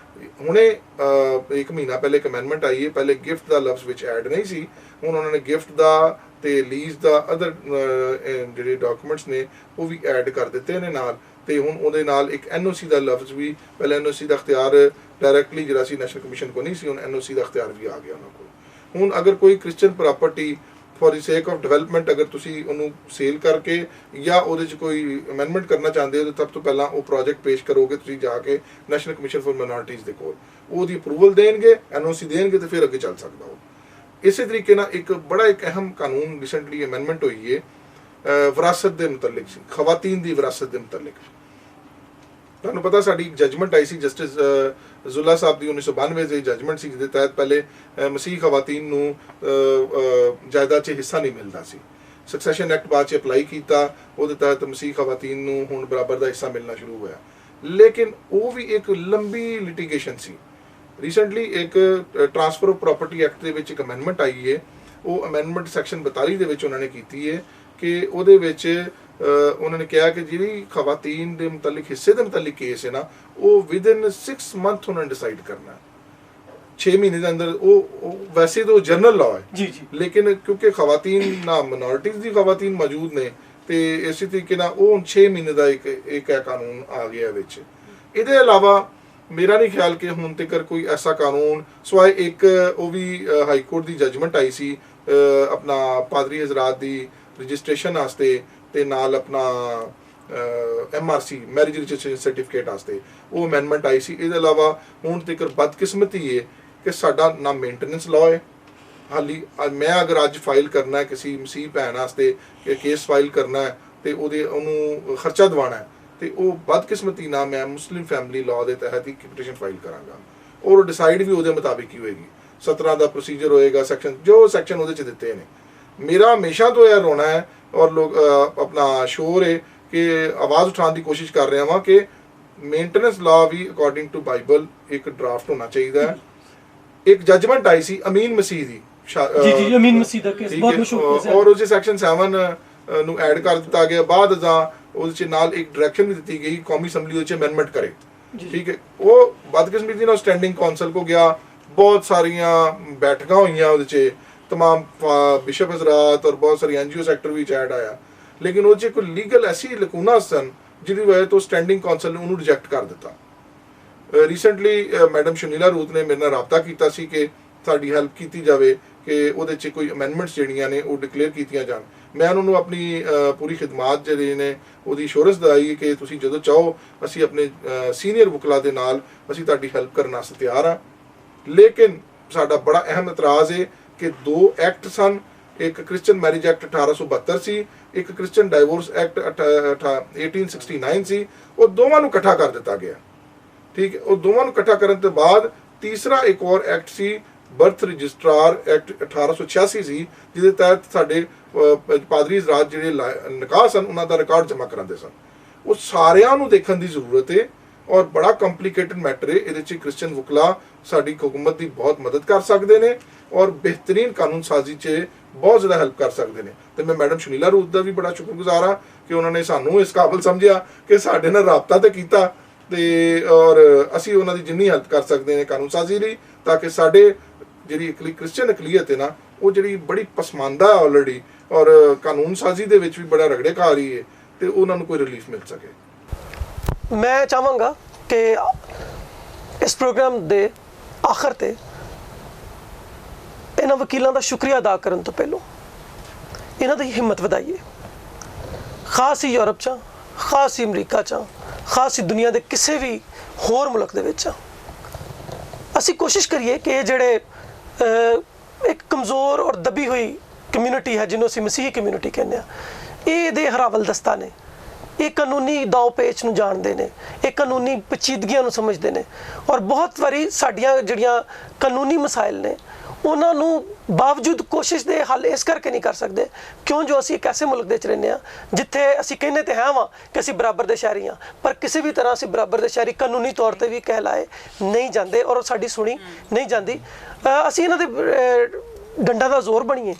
ਹੁਣੇ 1 ਮਹੀਨਾ ਪਹਿਲੇ ਇੱਕ ਅਮੈਂਡਮੈਂਟ ਆਈ ਹੈ, ਪਹਿਲੇ ਗਿਫਟ ਦਾ ਲਫ਼ਜ਼ ਵਿੱਚ ਐਡ ਨਹੀਂ ਸੀ, ਹੁਣ ਉਹਨਾਂ ਨੇ ਗਿਫਟ ਦਾ ਤੇ ਲੀਜ਼ ਦਾ ਅਦਰ ਜਿਹੜੇ ਡਾਕੂਮੈਂਟਸ ਨੇ ਉਹ ਵੀ ਐਡ ਕਰ ਦਿੱਤੇ ਨੇ ਨਾਲ, ਤੇ ਹੁਣ ਉਹਦੇ ਨਾਲ ਇੱਕ NOC ਦਾ ਲਫ਼ਜ਼ ਵੀ, ਪਹਿਲੇ NOC ਦਾ ਅਖਤਿਆਰ ਡਾਇਰੈਕਟਲੀ ਜਿਹੜਾ ਸੀ ਨੈਸ਼ਨਲ ਕਮਿਸ਼ਨ ਕੋਲ ਨਹੀਂ ਸੀ, ਹੁਣ NOC ਦਾ ਅਖਤਿਆਰ ਵੀ ਆ ਗਿਆ ਉਹਨਾਂ ਕੋਲ। ਹੁਣ ਅਗਰ ਕੋਈ ਕ੍ਰਿਸਚੀਅਨ ਪ੍ਰਾਪਰਟੀ ਫॉर ਦੀ ਸੇਕ ਆਫ ਡਿਵੈਲਪਮੈਂਟ ਅਗਰ ਤੁਸੀਂ ਉਹਨੂੰ ਸੇਲ ਕਰਕੇ ਜਾਂ ਉਹਦੇ 'ਚ ਕੋਈ ਅਮੈਂਡਮੈਂਟ ਕਰਨਾ ਚਾਹੁੰਦੇ ਹੋ, ਤਾਂ ਸਭ ਤੋਂ ਪਹਿਲਾਂ ਉਹ ਪ੍ਰੋਜੈਕਟ ਪੇਸ਼ ਕਰੋਗੇ ਤੁਸੀਂ ਜਾ ਕੇ ਨੈਸ਼ਨਲ ਕਮਿਸ਼ਨ ਫॉर ਮਾਈਨੋਰਿਟੀਜ਼ ਦੇ ਕੋਲ, ਉਹਦੀ ਅਪਰੂਵਲ ਦੇਣਗੇ, NOC ਦੇਣਗੇ, ਤੇ ਫਿਰ ਅੱਗੇ ਚੱਲ ਸਕਦਾ ਉਹ। ਇਸੇ ਤਰੀਕੇ ਨਾਲ ਇੱਕ ਬੜਾ ਇੱਕ ਅਹਿਮ ਕਾਨੂੰਨ ਰੀਸੈਂਟਲੀ ਅਮੈਂਡਮੈਂਟ ਹੋਈ ਹੈ ਵਿਰਾਸਤ ਦੇ ਮੁਤਲਕ ਸੀ, ਖਵਾਤੀਨ ਦੀ ਵਿਰਾਸਤ ਦੇ ਮੁਤਲਕ। ਤੁਹਾਨੂੰ ਪਤਾ ਸਾਡੀ ਜਜਮੈਂਟ ਆਈ ਸੀ ਜਸਟਿਸ ਜ਼ੁੱਲਾ ਸਾਹਿਬ ਦੀ 1992 ਦੀ ਜਜਮੈਂਟ ਸੀ, ਜਿਹਦੇ ਤਹਿਤ ਪਹਿਲੇ ਮਸੀਹ ਖਵਾਤੀਨ ਨੂੰ ਜਾਇਦਾਦ 'ਚ ਹਿੱਸਾ ਨਹੀਂ ਮਿਲਦਾ ਸੀ। ਸਕਸੈਸ਼ਨ ਐਕਟ ਬਾਅਦ 'ਚ ਅਪਲਾਈ ਕੀਤਾ, ਉਹਦੇ ਤਹਿਤ ਮਸੀਹ ਖਵਾਤੀਨ ਨੂੰ ਹੁਣ ਬਰਾਬਰ ਦਾ ਹਿੱਸਾ ਮਿਲਣਾ ਸ਼ੁਰੂ ਹੋਇਆ। ਲੇਕਿਨ ਉਹ ਵੀ ਇੱਕ ਲੰਬੀ ਲਿਟੀਗੇਸ਼ਨ ਸੀ। ਰੀਸੈਂਟਲੀ ਇੱਕ ਟ੍ਰਾਂਸਫਰ ਆਫ ਪ੍ਰਾਪਰਟੀ ਐਕਟ ਦੇ ਵਿੱਚ ਇੱਕ ਅਮੈਂਡਮੈਂਟ ਆਈ ਹੈ। ਉਹ ਅਮੈਂਡਮੈਂਟ ਸੈਕਸ਼ਨ 42 ਦੇ ਵਿੱਚ ਉਹਨਾਂ ਨੇ ਕੀਤੀ ਹੈ ਕਿ ਉਹਦੇ ਵਿੱਚ ਉਹਨਾਂ ਨੇ ਕਿਹਾ ਕਿ ਜਿਹੜੀ ਖਵਾਤੀਨ ਦੇ ਮੁਤਲਕ ਹਿੱਸੇ ਦੇ ਮੁਤਲਕ ਕੇਸ ਹੈ ਨਾ, ਉਹ ਵਿਦਿਨ 6 ਮੰਥ ਉਹਨਾਂ ਨੇ ਡਿਸਾਈਡ ਕਰਨਾ, 6 ਮਹੀਨੇ ਦੇ ਅੰਦਰ। ਉਹ ਵੈਸੇ ਤਾਂ ਜਨਰਲ ਲਾਅ ਹੈ ਜੀ ਜੀ, ਲੇਕਿਨ ਕਿਉਂਕਿ ਖਵਾਤੀਨ ਨਾ ਮਿਨੋਰਿਟੀਜ਼ ਦੀ ਖਵਾਤੀਨ ਮੌਜੂਦ ਨੇ ਤੇ ਇਸੇ ਤਰੀਕੇ ਨਾਲ ਉਹ ਹੁਣ 6 ਮਹੀਨੇ ਦਾ ਇੱਕ ਕਾਨੂੰਨ ਆ ਗਿਆ ਵਿੱਚ। ਇਹਦੇ ਇਲਾਵਾ ਮੇਰਾ ਨਹੀਂ ਖਿਆਲ ਕਿ ਹੁਣ ਤੱਕ ਕੋਈ ਐਸਾ ਕਾਨੂੰਨ ਸਿਵਾਏ ਇੱਕ ਉਹ ਵੀ ਹਾਈ ਕੋਰਟ ਦੀ ਜਜਮੈਂਟ ਆਈ ਸੀ ਆਪਣਾ ਪਾਦਰੀ ਹਜ਼ਰਾਤ ਦੀ ਰਜਿਸਟ੍ਰੇਸ਼ਨ ਵਾਸਤੇ ਤੇ ਨਾਲ ਆਪਣਾ MRC ਮੈਰਿਜ ਰਜਿਸਟ੍ਰੇਸ਼ਨ ਸਰਟੀਫਿਕੇਟ ਵਾਸਤੇ ਉਹ ਅਮੈਂਡਮੈਂਟ ਆਈ ਸੀ। ਇਹਦੇ ਇਲਾਵਾ ਹੁਣ ਤੱਕ ਬਦਕਿਸਮਤੀ ਹੈ ਕਿ ਸਾਡਾ ਨਾ ਮੇਨਟੇਨੈਂਸ ਲਾਅ ਹੈ ਹਾਲੀ। ਮੈਂ ਅਗਰ ਅੱਜ ਫਾਈਲ ਕਰਨਾ ਹੈ ਕਿਸੇ ਮਸੀਹ ਭੈਣ ਵਾਸਤੇ ਕੇਸ ਫਾਈਲ ਕਰਨਾ ਹੈ ਤੇ ਉਹਨੂੰ ਖਰਚਾ ਦਿਵਾਉਣਾ ਹੈ ਤੇ ਉਹ ਬਦਕਿਸਮਤੀ ਨਾਲ ਮੈਂ ਮੁਸਲਿਮ ਫੈਮਿਲੀ ਲਾਅ ਦੇ ਤਹਿਤ ਹੀ ਪਟੀਸ਼ਨ ਫਾਈਲ ਕਰਾਂਗਾ ਔਰ ਡਿਸਾਈਡ ਵੀ ਉਹਦੇ ਮੁਤਾਬਿਕ ਹੀ ਹੋਏਗੀ। 17 ਦਾ ਪ੍ਰੋਸੀਜਰ ਹੋਏਗਾ, ਜੋ ਸੈਕਸ਼ਨ ਉਹਦੇ 'ਚ ਦਿੱਤੇ ਨੇ। ਮੇਰਾ ਹਮੇਸ਼ਾ ਤੋਂ ਇਹ ਰੋਣਾ ਹੈ ਔਰ ਲੋਕ ਆਪਣਾ ਸ਼ੋਰ ਹੈ ਕਿ ਆਵਾਜ਼ ਉਠਾਉਣ ਦੀ ਕੋਸ਼ਿਸ਼ ਕਰ ਰਿਹਾ ਵਾਂ ਕਿ ਮੇਨਟੇਨੈਂਸ ਲਾਅ ਵੀ ਅਕੋਰਡਿੰਗ ਟੂ ਬਾਈਬਲ ਇੱਕ ਡਰਾਫਟ ਹੋਣਾ ਚਾਹੀਦਾ ਹੈ। ਇੱਕ ਜਜਮੈਂਟ ਆਈ ਸੀ ਅਮੀਨ ਮਸੀਹ ਦੀ, ਜੀ ਜੀ, ਅਮੀਨ ਮਸੀਹ ਦਾ ਕੇਸ ਬਹੁਤ ਮਸ਼ਹੂਰ ਹੈ ਔਰ ਉਸੇ ਸੈਕਸ਼ਨ 7 ਨੂੰ ਐਡ ਕਰ ਦਿੱਤਾ ਗਿਆ। ਬਾਅਦ ਜਾਂ ਉਹਦੇ 'ਚ ਨਾਲ ਇੱਕ ਡਾਇਰੈਕਸ਼ਨ ਵੀ ਦਿੱਤੀ ਗਈ ਕੌਮੀ ਅਸੈਂਬਲੀ ਉਹਦੇ 'ਚ ਅਮੈਂਡਮੈਂਟ ਕਰੇ। ਠੀਕ ਹੈ, ਉਹ ਬਦਕਿਸਮਤੀ ਨਾਲ ਸਟੈਂਡਿੰਗ ਕੌਂਸਲ ਕੋ ਗਿਆ, ਬਹੁਤ ਸਾਰੀਆਂ ਬੈਠਕਾਂ ਹੋਈਆਂ ਉਹਦੇ 'ਚ, तमाम बिशप हजरात और बहुत सारी NGO सैक्टर भी ऐड आया, लेकिन वो कोई लीगल ऐसी लकूना सन जिहदी वजह तो स्टैंडिंग कौंसल ने उन्होंने रिजेक्ट कर दिता। रीसेंटली मैडम शनीला रूत ने मेरे नाल राबता कीता सी कि साडी हेल्प कीती जावे कि ਉਹਦੇ 'ਚ कोई अमेंडमेंट्स ਜਿਹੜੀਆਂ ਨੇ ਉਹ ਡਿਕਲੇਅਰ ਕੀਤੀਆਂ ਜਾਣ। ਮੈਂ ਉਹਨਾਂ ਨੂੰ ਆਪਣੀ ਪੂਰੀ ਖਿਦਮਾਤ ਜਿਹੜੇ ਨੇ ਉਹਦੀ ਅਸ਼ੋਰੈਂਸ ਦਿਵਾਈ ਕਿ ਤੁਸੀਂ ਜਦੋਂ ਚਾਹੋ ਅਸੀਂ ਆਪਣੇ ਸੀਨੀਅਰ ਵਕਲਾ ਦੇ ਨਾਲ ਅਸੀਂ ਤੁਹਾਡੀ ਹੈਲਪ ਕਰਨ ਵਾਸਤੇ ਤਿਆਰ ਹਾਂ। ਲੇਕਿਨ ਸਾਡਾ ਬੜਾ ਅਹਿਮ ਇਤਰਾਜ਼ ਹੈ ਕਿ ਦੋ ਐਕਟ ਸਨ, ਇੱਕ ਕ੍ਰਿਸਚਨ ਮੈਰਿਜ ਐਕਟ 1872 ਸੀ, ਇੱਕ ਕ੍ਰਿਸਚਨ ਡਾਈਵੋਰਸ ਐਕਟ 1869 ਸੀ। ਉਹ ਦੋਵਾਂ ਨੂੰ ਇਕੱਠਾ ਕਰ ਦਿੱਤਾ ਗਿਆ। ਠੀਕ ਹੈ, ਉਹ ਦੋਵਾਂ ਨੂੰ ਇਕੱਠਾ ਕਰਨ ਤੋਂ ਬਾਅਦ ਤੀਸਰਾ ਇੱਕ ਹੋਰ ਐਕਟ ਸੀ ਬਰਥ ਰਜਿਸਟਰਾਰ ਐਕਟ 1886 ਸੀ, ਜਿਹਦੇ ਤਹਿਤ ਸਾਡੇ ਪਾਦਰੀ ਹਜ਼ਰਾਤ ਜਿਹੜੇ ਨਿਕਾਹ ਸਨ ਉਹਨਾਂ ਦਾ ਰਿਕਾਰਡ ਜਮ੍ਹਾਂ ਕਰਾਉਂਦੇ ਸਨ। ਉਹ ਸਾਰਿਆਂ ਨੂੰ ਦੇਖਣ ਦੀ ਜ਼ਰੂਰਤ ਹੈ ਔਰ ਬੜਾ ਕੰਪਲੀਕੇਟਡ ਮੈਟਰ ਹੈ। ਇਹਦੇ 'ਚ ਕ੍ਰਿਸਚਨ ਵਕਲਾ ਸਾਡੀ ਹੁਕੂਮਤ ਦੀ ਬਹੁਤ ਮਦਦ ਕਰ ਸਕਦੇ ਨੇ ਔਰ ਬਿਹਤਰੀਨ ਕਾਨੂੰਨ ਸਾਜ਼ੀ 'ਚ ਬਹੁਤ ਜ਼ਿਆਦਾ ਹੈਲਪ ਕਰ ਸਕਦੇ ਨੇ। ਤੇ ਮੈਂ ਮੈਡਮ ਸ਼ਨੀਲਾ ਰੂਤ ਦਾ ਵੀ ਬੜਾ ਸ਼ੁਕਰਗੁਜ਼ਾਰ ਹਾਂ ਕਿ ਉਹਨਾਂ ਨੇ ਸਾਨੂੰ ਇਸ ਕਾਬਲ ਸਮਝਿਆ ਕਿ ਸਾਡੇ ਨਾਲ ਰਾਬਤਾ ਤੇ ਕੀਤਾ ਤੇ ਔਰ ਅਸੀਂ ਉਹਨਾਂ ਦੀ ਜਿੰਨੀ ਹੈਲਪ ਕਰ ਸਕਦੇ ਨੇ ਕਾਨੂੰਨ ਸਾਜ਼ੀ ਲਈ, ਤਾਂ ਕਿ ਸਾਡੇ ਜਿਹੜੀ ਕ੍ਰਿਸਚਨ ਅਕਲੀਅਤ ਹੈ ਨਾ ਉਹ ਜਿਹੜੀ ਬੜੀ ਪਸਮਾਨਦਾ ਹੈ ਆਲਰੇਡੀ ਔਰ ਕਾਨੂੰਨ ਸਾਜ਼ੀ ਦੇ ਵਿੱਚ ਵੀ ਬੜਾ ਰਗੜੇ ਖਾ ਰਹੀ ਹੈ ਤੇ ਉਹਨਾਂ ਨੂੰ ਕੋਈ ਰਿਲੀਫ ਮਿਲ ਸਕੇ। ਮੈਂ ਚਾਹਾਂਗਾ ਕਿ ਇਸ ਪ੍ਰੋਗਰਾਮ ਦੇ ਆਖਰ ਤੇ ਇਹਨਾਂ ਵਕੀਲਾਂ ਦਾ ਸ਼ੁਕਰੀਆ ਅਦਾ ਕਰਨ ਤੋਂ ਪਹਿਲਾਂ ਇਹਨਾਂ ਦੀ ਹਿੰਮਤ ਵਧਾਈਏ। ਖਾਸ ਹੀ ਯੂਰਪ 'ਚ, ਖਾਸ ਹੀ ਅਮਰੀਕਾ 'ਚ, ਖਾਸ ਹੀ ਦੁਨੀਆ ਦੇ ਕਿਸੇ ਵੀ ਹੋਰ ਮੁਲਕ ਦੇ ਵਿੱਚ ਅਸੀਂ ਕੋਸ਼ਿਸ਼ ਕਰੀਏ ਕਿ ਇਹ ਜਿਹੜੇ ਇੱਕ ਕਮਜ਼ੋਰ ਔਰ ਦਬੀ ਹੋਈ ਕਮਿਊਨਿਟੀ ਹੈ ਜਿਹਨੂੰ ਅਸੀਂ ਮਸੀਹੀ ਕਮਿਊਨਿਟੀ ਕਹਿੰਦੇ ਹਾਂ, ਇਹ ਇਹਦੇ ਹਰਾਵਲ ਦਸਤਾ ਨੇ, ਇਹ ਕਾਨੂੰਨੀ ਦਾਅ ਪੇਚ ਨੂੰ ਜਾਣਦੇ ਨੇ, ਇਹ ਕਾਨੂੰਨੀ ਪੇਚੀਦਗੀਆਂ ਨੂੰ ਸਮਝਦੇ ਨੇ ਔਰ ਬਹੁਤ ਵਾਰੀ ਸਾਡੀਆਂ ਜਿਹੜੀਆਂ ਕਾਨੂੰਨੀ ਮਸਾਇਲ ਨੇ ਉਹਨਾਂ ਨੂੰ ਬਾਵਜੂਦ ਕੋਸ਼ਿਸ਼ ਦੇ ਹੱਲ ਇਸ ਕਰਕੇ ਨਹੀਂ ਕਰ ਸਕਦੇ ਕਿਉਂ ਜੋ ਅਸੀਂ ਇੱਕ ਐਸੇ ਮੁਲਕ ਦੇ ਵਿੱਚ ਰਹਿੰਦੇ ਹਾਂ ਜਿੱਥੇ ਅਸੀਂ ਕਹਿੰਦੇ ਤੇ ਹਾਂ ਕਿ ਅਸੀਂ ਬਰਾਬਰ ਦੇ ਸ਼ਹਿਰੀ ਹਾਂ, ਪਰ ਕਿਸੇ ਵੀ ਤਰ੍ਹਾਂ ਅਸੀਂ ਬਰਾਬਰ ਦੇ ਸ਼ਹਿਰੀ ਕਾਨੂੰਨੀ ਤੌਰ ਤੇ ਵੀ ਕਹਿਲਾਏ ਨਹੀਂ ਜਾਂਦੇ ਔਰ ਸਾਡੀ ਸੁਣੀ ਨਹੀਂ ਜਾਂਦੀ। ਅਸੀਂ ਇਹਨਾਂ ਦੇ ਡੰਡਾ ਦਾ ਜ਼ੋਰ ਬਣੀਏ,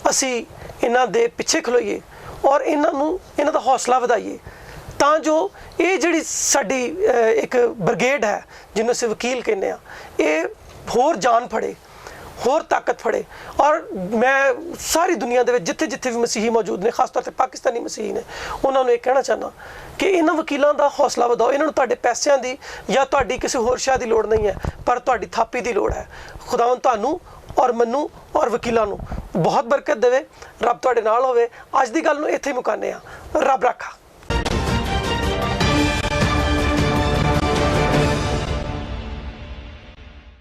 ਅਸੀਂ ਇਹਨਾਂ ਦੇ ਪਿੱਛੇ ਖਲੋਈਏ ਔਰ ਇਹਨਾਂ ਦਾ ਹੌਸਲਾ ਵਧਾਈਏ ਤਾਂ ਜੋ ਇਹ ਜਿਹੜੀ ਸਾਡੀ ਇੱਕ ਬ੍ਰਿਗੇਡ ਹੈ ਜਿਹਨੂੰ ਅਸੀਂ ਵਕੀਲ ਕਹਿੰਦੇ ਹਾਂ, ਇਹ ਹੋਰ ਜਾਨ ਫੜੇ, ਹੋਰ ਤਾਕਤ ਫੜੇ। ਔਰ ਮੈਂ ਸਾਰੀ ਦੁਨੀਆ ਦੇ ਵਿੱਚ ਜਿੱਥੇ ਜਿੱਥੇ ਵੀ ਮਸੀਹੀ ਮੌਜੂਦ ਨੇ, ਖਾਸ ਤੌਰ ਤੇ ਪਾਕਿਸਤਾਨੀ ਮਸੀਹੀ ਨੇ, ਉਹਨਾਂ ਨੂੰ ਇਹ ਕਹਿਣਾ ਚਾਹੁੰਦਾ ਕਿ ਇਹਨਾਂ ਵਕੀਲਾਂ ਦਾ ਹੌਸਲਾ ਵਧਾਓ। ਇਹਨਾਂ ਨੂੰ ਤੁਹਾਡੇ ਪੈਸਿਆਂ ਦੀ ਜਾਂ ਤੁਹਾਡੀ ਕਿਸੇ ਹੋਰ ਸ਼ਾਹ ਦੀ ਲੋੜ ਨਹੀਂ ਹੈ, ਪਰ ਤੁਹਾਡੀ ਥਾਪੀ ਦੀ ਲੋੜ ਹੈ। ਖੁਦਾਵੰਦ ਤੁਹਾਨੂੰ ਔਰ ਮੈਨੂੰ ਔਰ ਵਕੀਲਾਂ ਨੂੰ ਬਹੁਤ ਬਰਕਤ ਦੇਵੇ। ਰੱਬ ਤੁਹਾਡੇ ਨਾਲ ਹੋਵੇ। ਅੱਜ ਦੀ ਗੱਲ ਨੂੰ ਇੱਥੇ ਹੀ ਮੁਕਾਉਂਦੇ ਹਾਂ। ਰੱਬ ਰਾਖਾ।